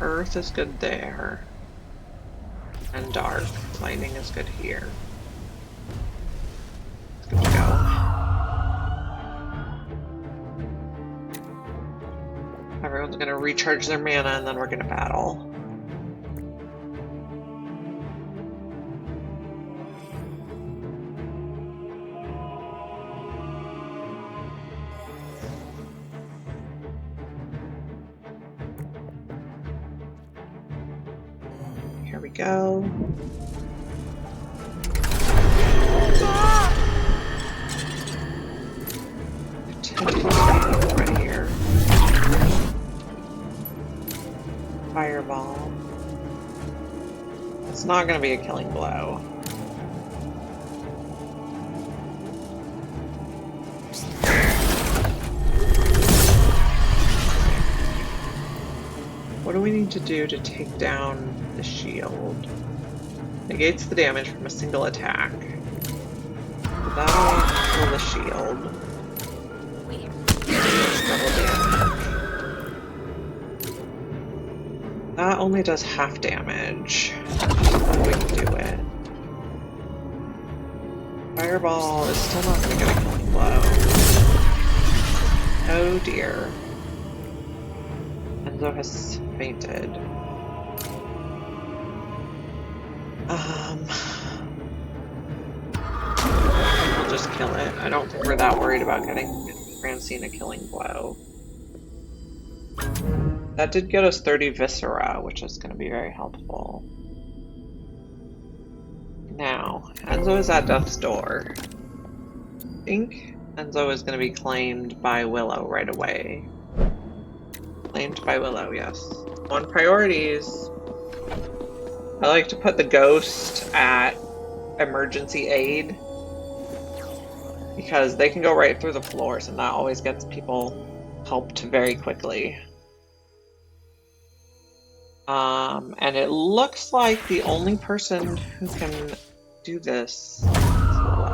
Earth is good there. And dark. Lightning is good here. It's good to go. Everyone's gonna recharge their mana and then we're gonna battle. Here we go. Right here. Fireball. It's not going to be a killing blow. What do we need to do to take down the shield? Negates the damage from a single attack. That'll kill the shield. Double damage. That only does half damage. We can do it. Fireball is still not going to get a killing blow. Oh dear. Enzo has fainted. We'll just kill it. I don't think we're that worried about getting Francine a killing blow. That did get us 30 Viscera, which is going to be very helpful. Now, Enzo is at death's door. I think Enzo is going to be claimed by Willow right away. Claimed by Willow, yes. On priorities, I like to put the ghost at emergency aid because they can go right through the floors and that always gets people helped very quickly. And it looks like the only person who can do this is Willow.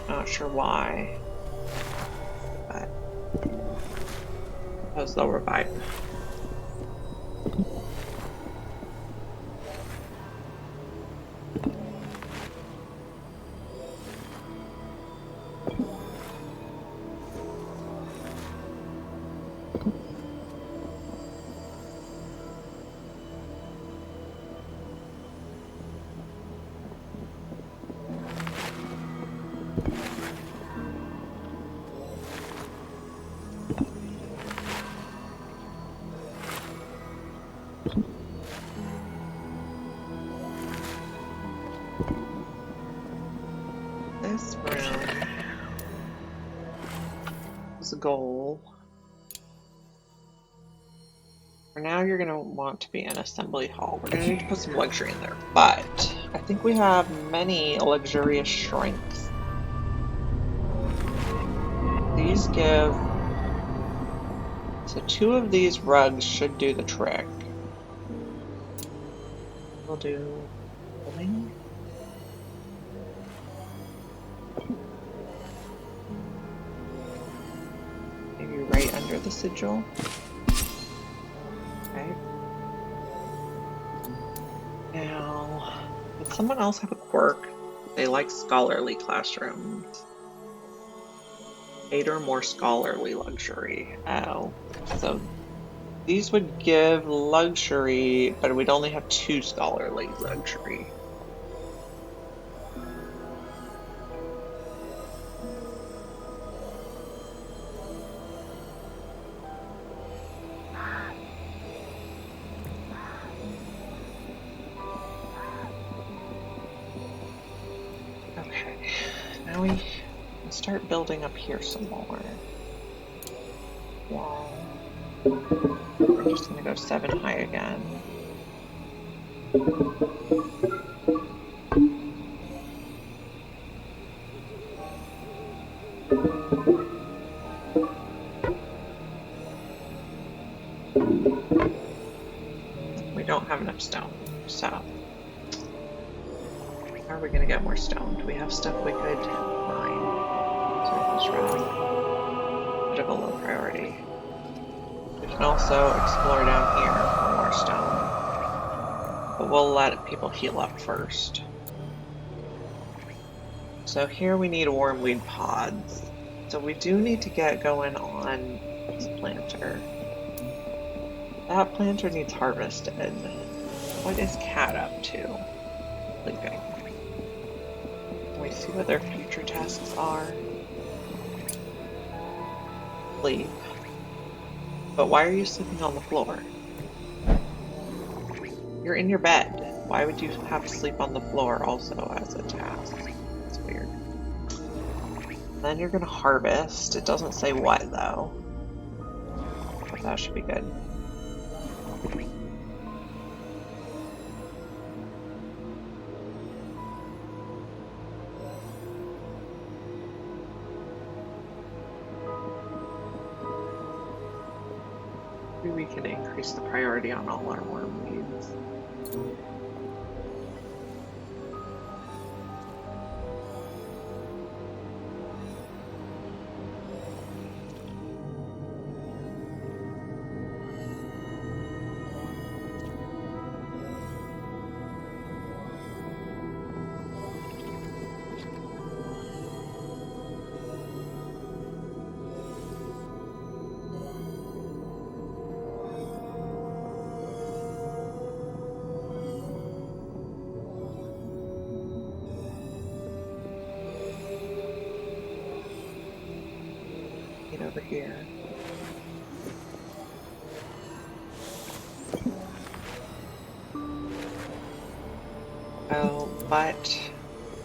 Not sure why, but suppose they'll revive. This room is a goal. For now, you're going to want to be in Assembly Hall. We're going to need to put some luxury in there, but I think we have many luxurious shrinks. These give... So 2 of these rugs should do the trick. We'll do... building. Maybe right under the sigil. Okay. Now, would someone else have a quirk? They like scholarly classrooms. 8 or more scholarly luxury. Oh, so these would give luxury, but we'd only have 2 scholarly luxury. Okay, now we start building up here some more. Wall. We're just gonna go 7 high again. We don't have enough stone, so how are we gonna get more stone? Do we have stuff we could mine? Surface rock. Bit of a low priority. We can also explore down here for more stone. But we'll let people heal up first. So here we need wormweed pods. So we do need to get going on this planter. That planter needs harvested. What is Cat up to? Sleeping. Can we see what their future tasks are? Sleep. But why are you sleeping on the floor? You're in your bed. Why would you have to sleep on the floor also as a task? It's weird. Then you're gonna harvest. It doesn't say what though. That should be good. Maybe we can increase the priority on all our worm weeds. Over here. Oh, but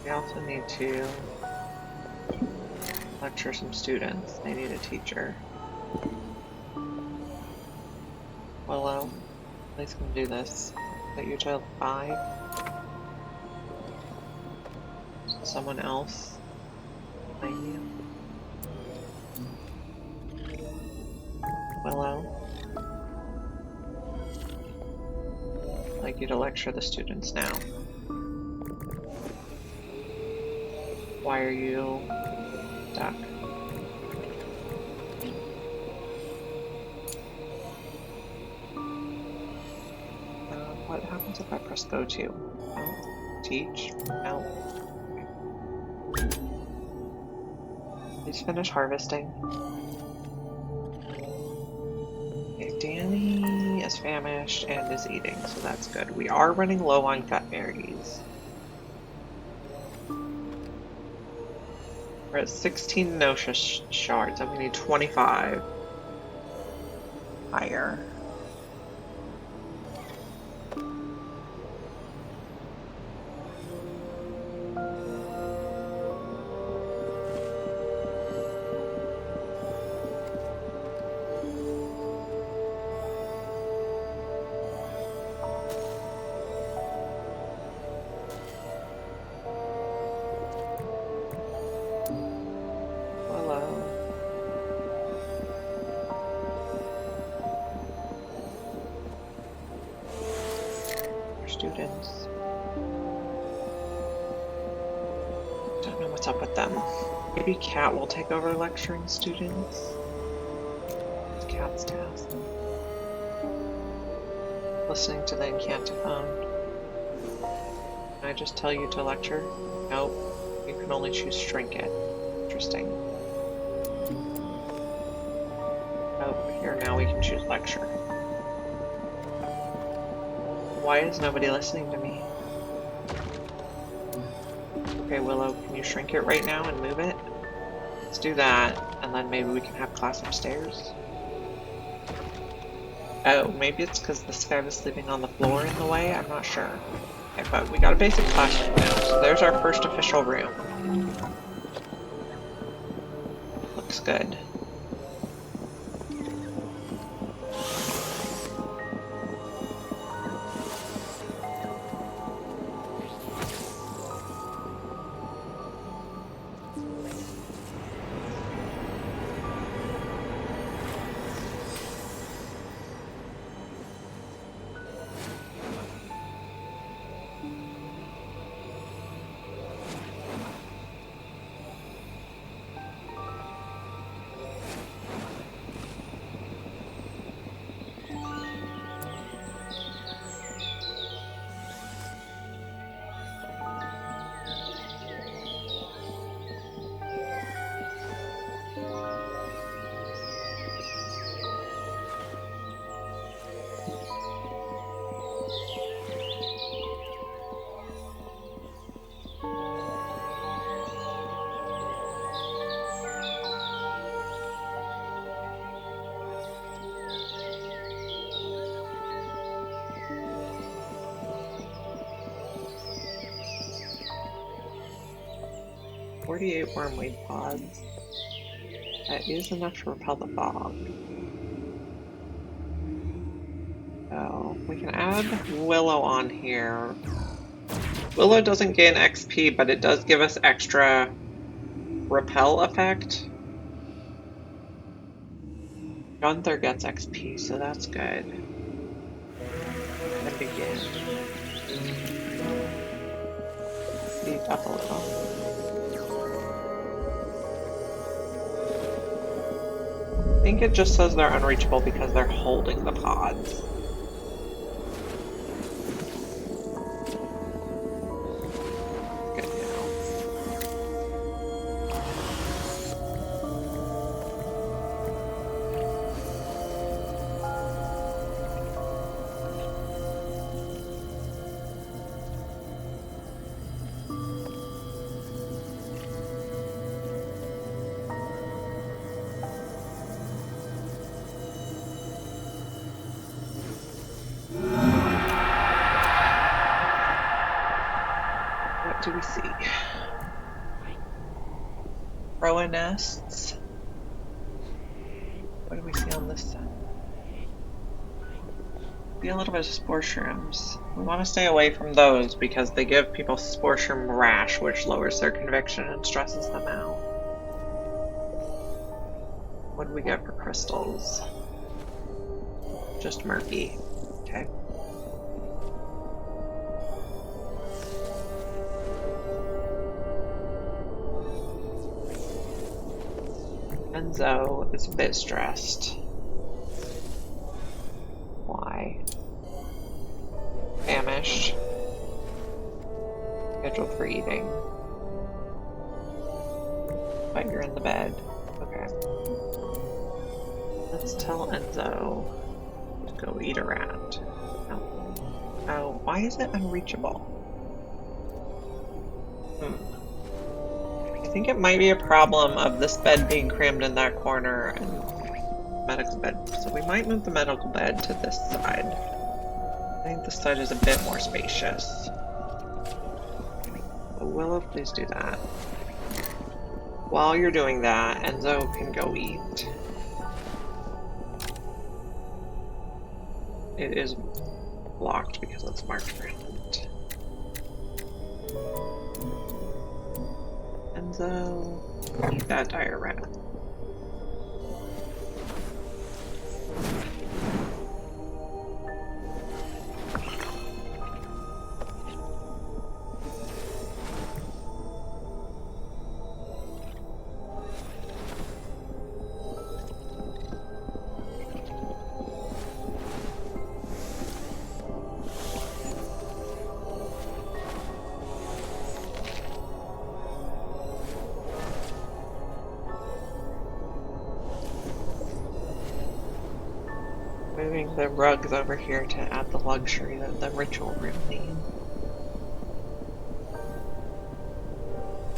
we also need to lecture some students. They need a teacher. Willow, please come do this. That you till 5? Someone else behind you. Willow, I'd like you to lecture the students now. Why are you stuck? What happens if I press go to? No. Teach? No. Please finish harvesting. Danny is famished and is eating, so that's good. We are running low on gut berries. We're at 16 Notia shards, and we need 25 higher. Students. Don't know what's up with them. Maybe Cat will take over lecturing students. It's Cat's task. Listening to the incantaphone. Can I just tell you to lecture? Nope. You can only choose shrink it. Interesting. Oh, here now we can choose lecture. Why is nobody listening to me? Okay, Willow, can you shrink it right now and move it? Let's do that, and then maybe we can have class upstairs. Oh, maybe it's because this guy was sleeping on the floor in the way? I'm not sure. Okay, but we got a basic classroom now, so there's our first official room. Looks good. .48 wormweed pods. That is enough to repel the fog. So we can add Willow on here. Willow doesn't gain XP, but it does give us extra repel effect. Gunther gets XP, so that's good. And begin. Speed up a little. I think it just says they're unreachable because they're holding the pods. Good now. What do we see? Roa nests. What do we see on this side? See a little bit of spore shrooms. We want to stay away from those because they give people spore shroom rash, which lowers their conviction and stresses them out. What do we get for crystals? Just murky. Okay. Enzo is a bit stressed. Why? Famished. Scheduled for eating. But you're in the bed. Okay. Let's tell Enzo to go eat a rat. Oh, why is it unreachable? I think it might be a problem of this bed being crammed in that corner and medical bed. So we might move the medical bed to this side. I think this side is a bit more spacious. So Willow, please do that. While you're doing that, Enzo can go eat. It is blocked because it's marked for hunt. Enzo, eat that dire rat. Moving the rugs over here to add the luxury that the ritual room needs.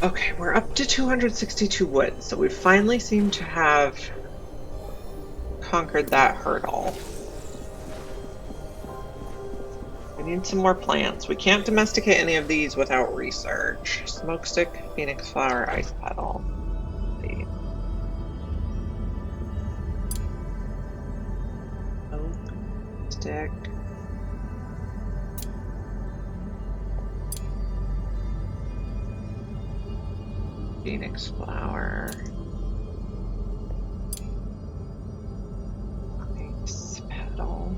Okay, we're up to 262 wood, so we finally seem to have conquered that hurdle. We need some more plants. We can't domesticate any of these without research. Smokestick, phoenix flower, ice petal. Stick. Phoenix flower. Ice petal.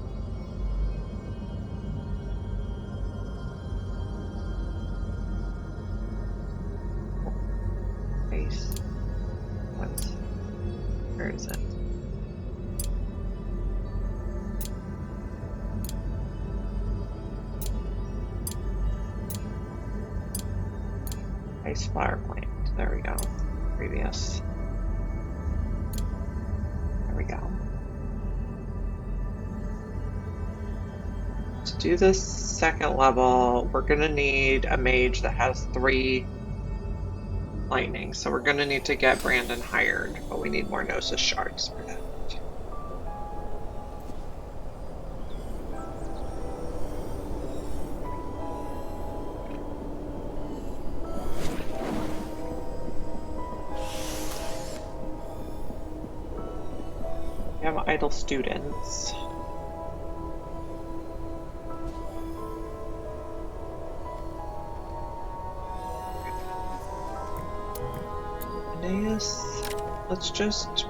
Ice. Where is it? Ice flower plant. There we go. Previous. There we go. To do this second level, we're gonna need a mage that has 3 lightning. So we're gonna need to get Brandon hired, but we need more Gnosis shards for that. We have idle students. this. Let's just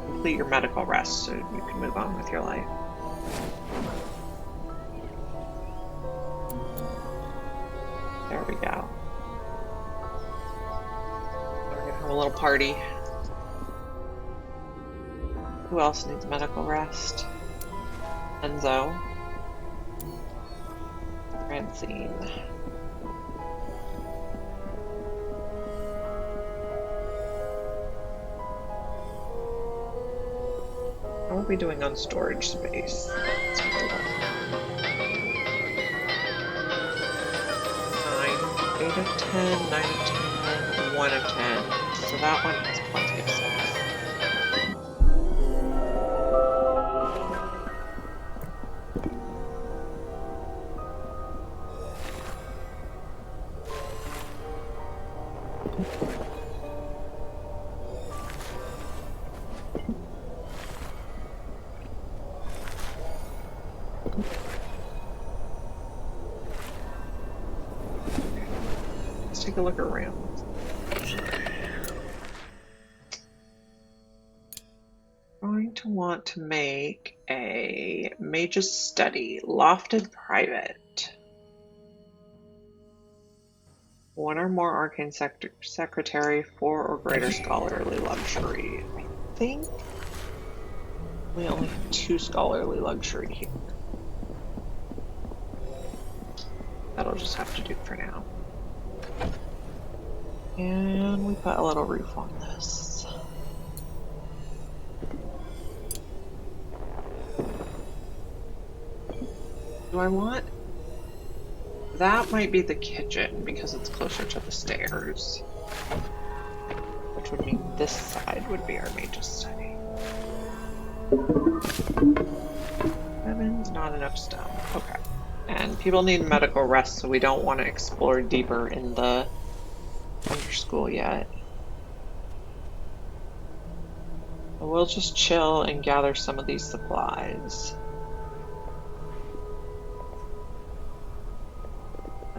complete your medical rest so you can move on with your life. There we go. We're gonna have a little party. Who else needs medical rest? Enzo. Francine. How are we doing on storage space? Let's have a look. 9, 8 of 10, 9 of 10, 1 of 10. So that one has plenty of space. Let's take a look around. Going to want to make a Mage's Study, lofted private. One or more arcane secretary, 4 or greater scholarly luxury. I think we only have 2 scholarly luxury here. That'll just have to do for now. And we put a little roof on this. Do I want? That might be the kitchen because it's closer to the stairs. Which would mean this side would be our Mage's Study. 7's not enough stone. Okay. And people need medical rest, so we don't want to explore deeper in the under school yet. But we'll just chill and gather some of these supplies.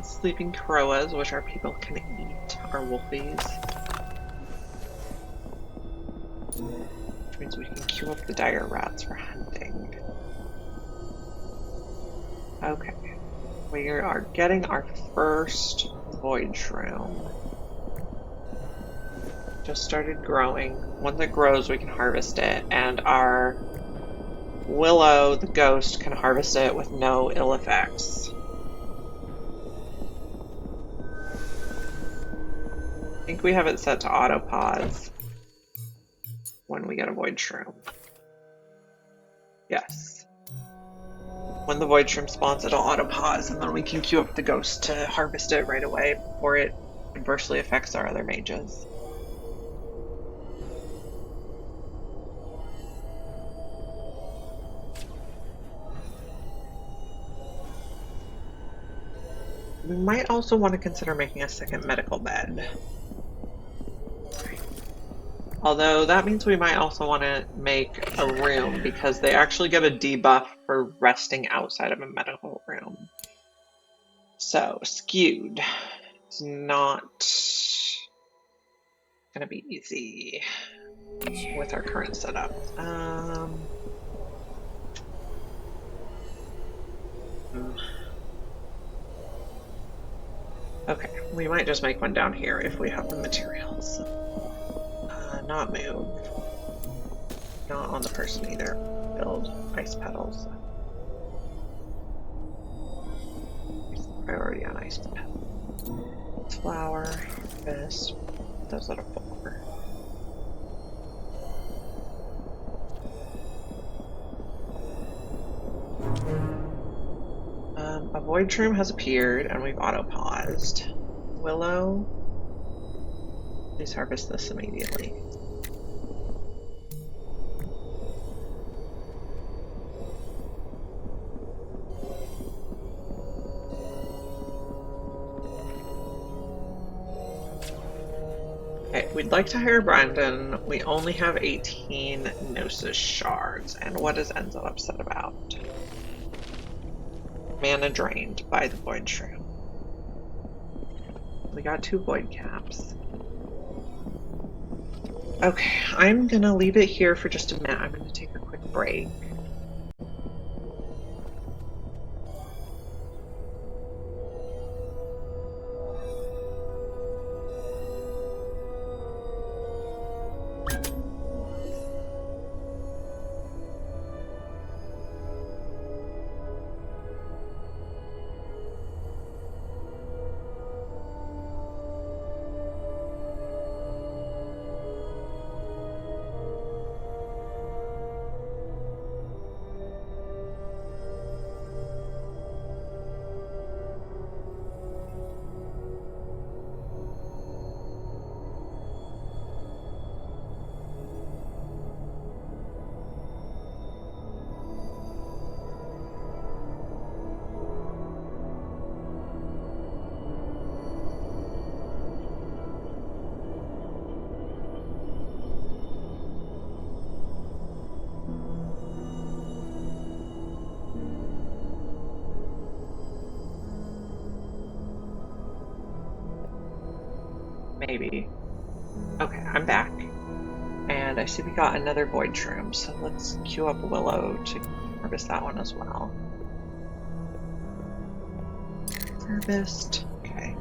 Sleeping croas, which our people can eat, are wolfies. Which means we can queue up the dire rats for hunting. Okay. We are getting our first void shroom. Just started growing. Once it grows, we can harvest it, and our Willow, the ghost, can harvest it with no ill effects. I think we have it set to auto pause when we get a void shroom. Yes. When the void shroom spawns, it'll auto pause, and then we can queue up the ghost to harvest it right away before it adversely affects our other mages. We might also want to consider making a second medical bed. Although that means we might also want to make a room because they actually get a debuff for resting outside of a medical room. So, skewed. It's not going to be easy with our current setup. Okay, we might just make one down here if we have the materials. Not move. Not on the person either. Build ice petals. Priority on ice petals. Flower. This. Those that are 4. A void shroom has appeared and we've auto paused. Willow. Please harvest this immediately. Okay, we'd like to hire Brandon. We only have 18 Gnosis shards. And what is Enzo upset about? Mana drained by the void shroom. We got 2 void caps. Okay, I'm gonna leave it here for just a minute. I'm gonna take a quick break. Maybe. Okay, I'm back. And I see we got another void shroom, so let's queue up Willow to harvest that one as well. Harvest. Okay.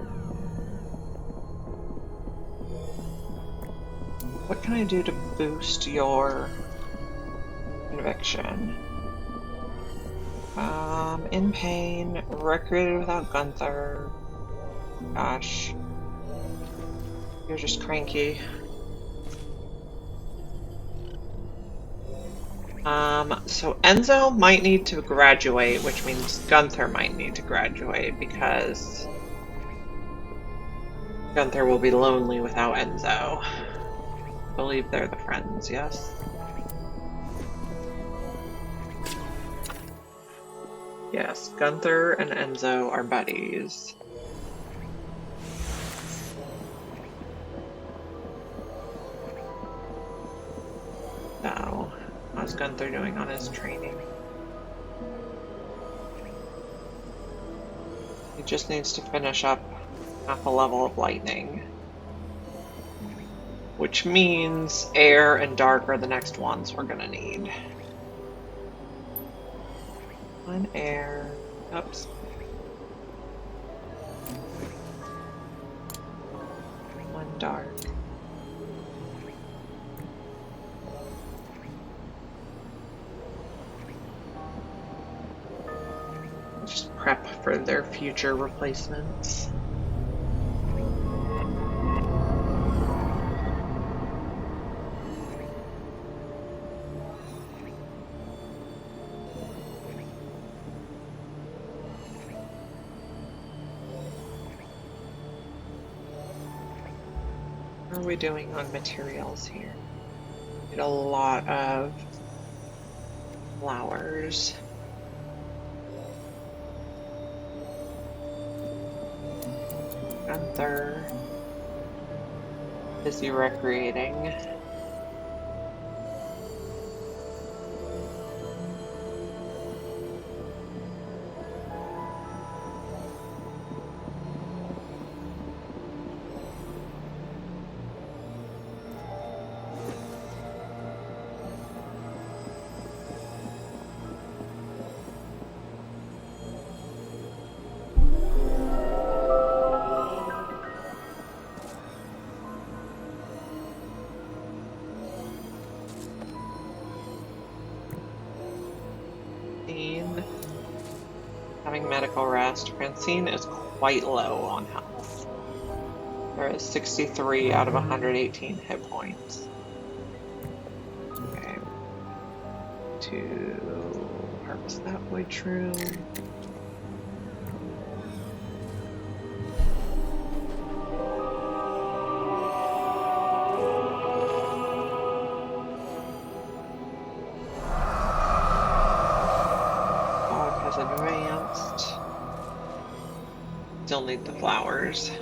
What can I do to boost your conviction? In pain, recreated without Gunther. Gosh. You're just cranky. So Enzo might need to graduate, which means Gunther might need to graduate because Gunther will be lonely without Enzo. I believe they're the friends, yes? Yes, Gunther and Enzo are buddies. So, how's Gunther doing on his training? He just needs to finish up half a level of lightning. Which means air and dark are the next ones we're gonna need. One air. Oops. One dark. Just prep for their future replacements. How are we doing on materials here? Get a lot of flowers. Gunther. Busy recreating. Having medical rest. Francine is quite low on health. There is 63 out of 118 hit points. Okay. To harvest that void shroom. Advanced. Still need the flowers.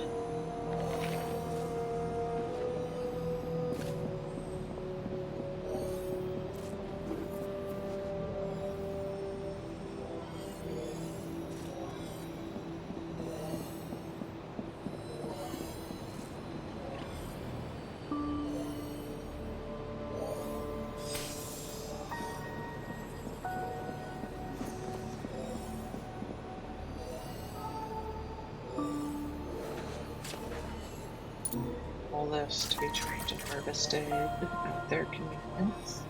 glyphs to be trained and harvested at their convenience.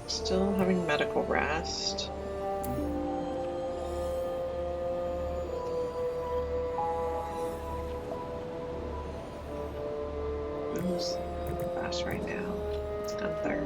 Still having medical rest. Who's fast right now? It's Gunther.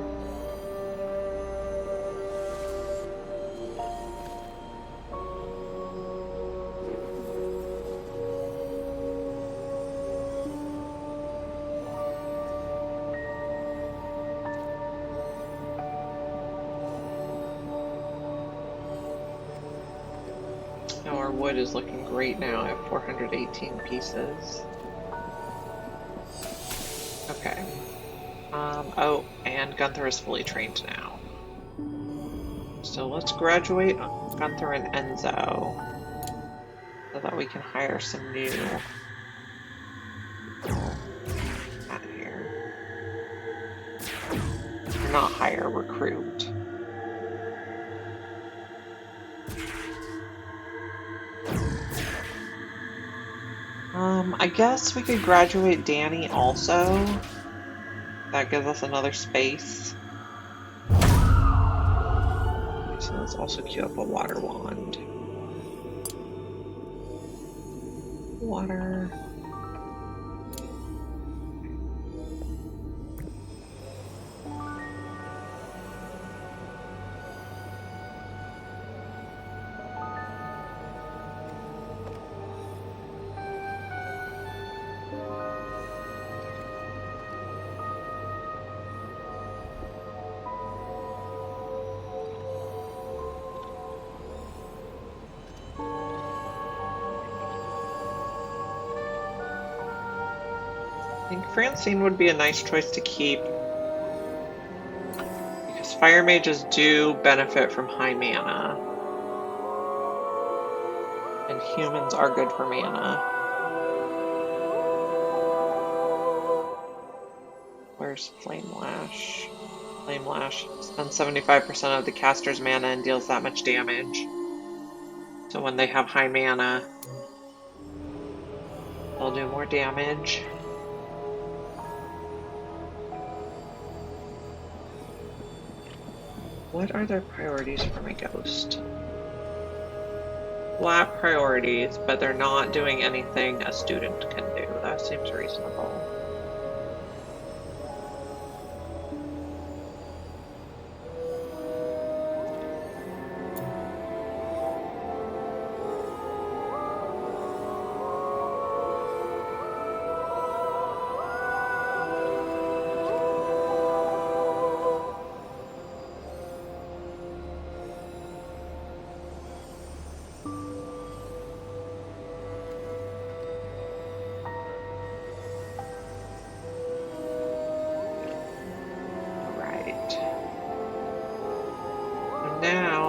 Now our wood is looking great now at 418 pieces. Okay. Oh, and Gunther is fully trained now. So let's graduate Gunther and Enzo so that we can hire some new out here. Or not hire, recruit. I guess we could graduate Danny also. That gives us another space. So let's also queue up a water wand. Water. I think Francine would be a nice choice to keep because fire mages do benefit from high mana. And humans are good for mana. Where's Flame Lash? Flame Lash spends 75% of the caster's mana and deals that much damage. So when they have high mana, they'll do more damage. What are their priorities for my ghost? Flat priorities, but they're not doing anything a student can do. That seems reasonable.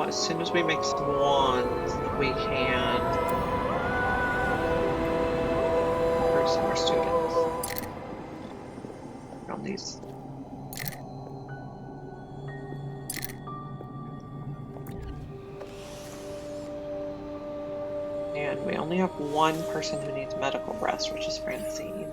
As soon as we make some wands, we can recruit some more students from these. one. We only have one person who needs medical rest, which is Francine.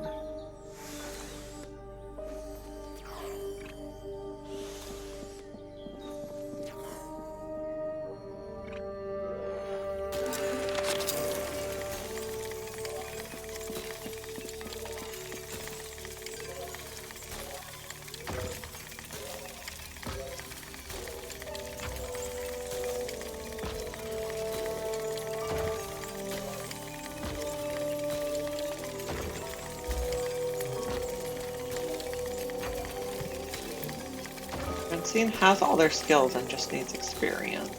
Francine has all their skills and just needs experience.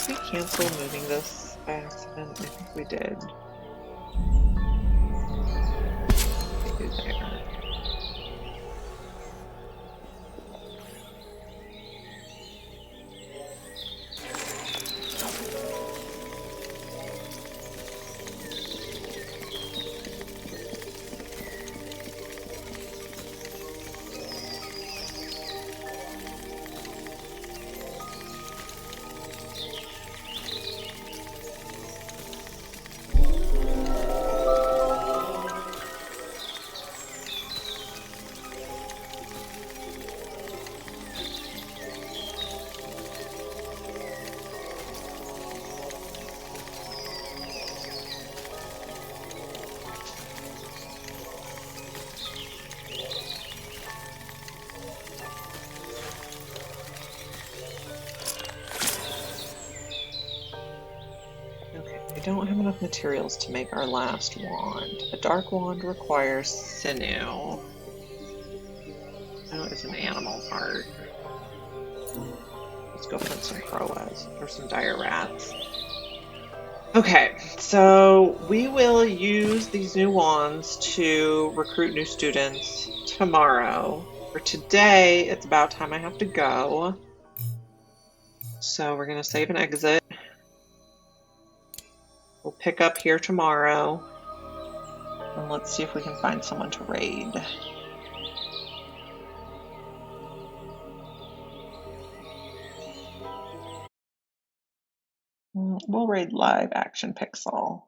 Did we cancel moving this by accident? I think we did. Maybe there. We don't have enough materials to make our last wand. A dark wand requires sinew. That is an animal part. Let's go put some proas or some dire rats. Okay, so we will use these new wands to recruit new students tomorrow. For today, it's about time I have to go. So we're going to save and exit. We'll pick up here tomorrow. And let's see if we can find someone to raid. We'll raid Live Action Pixel.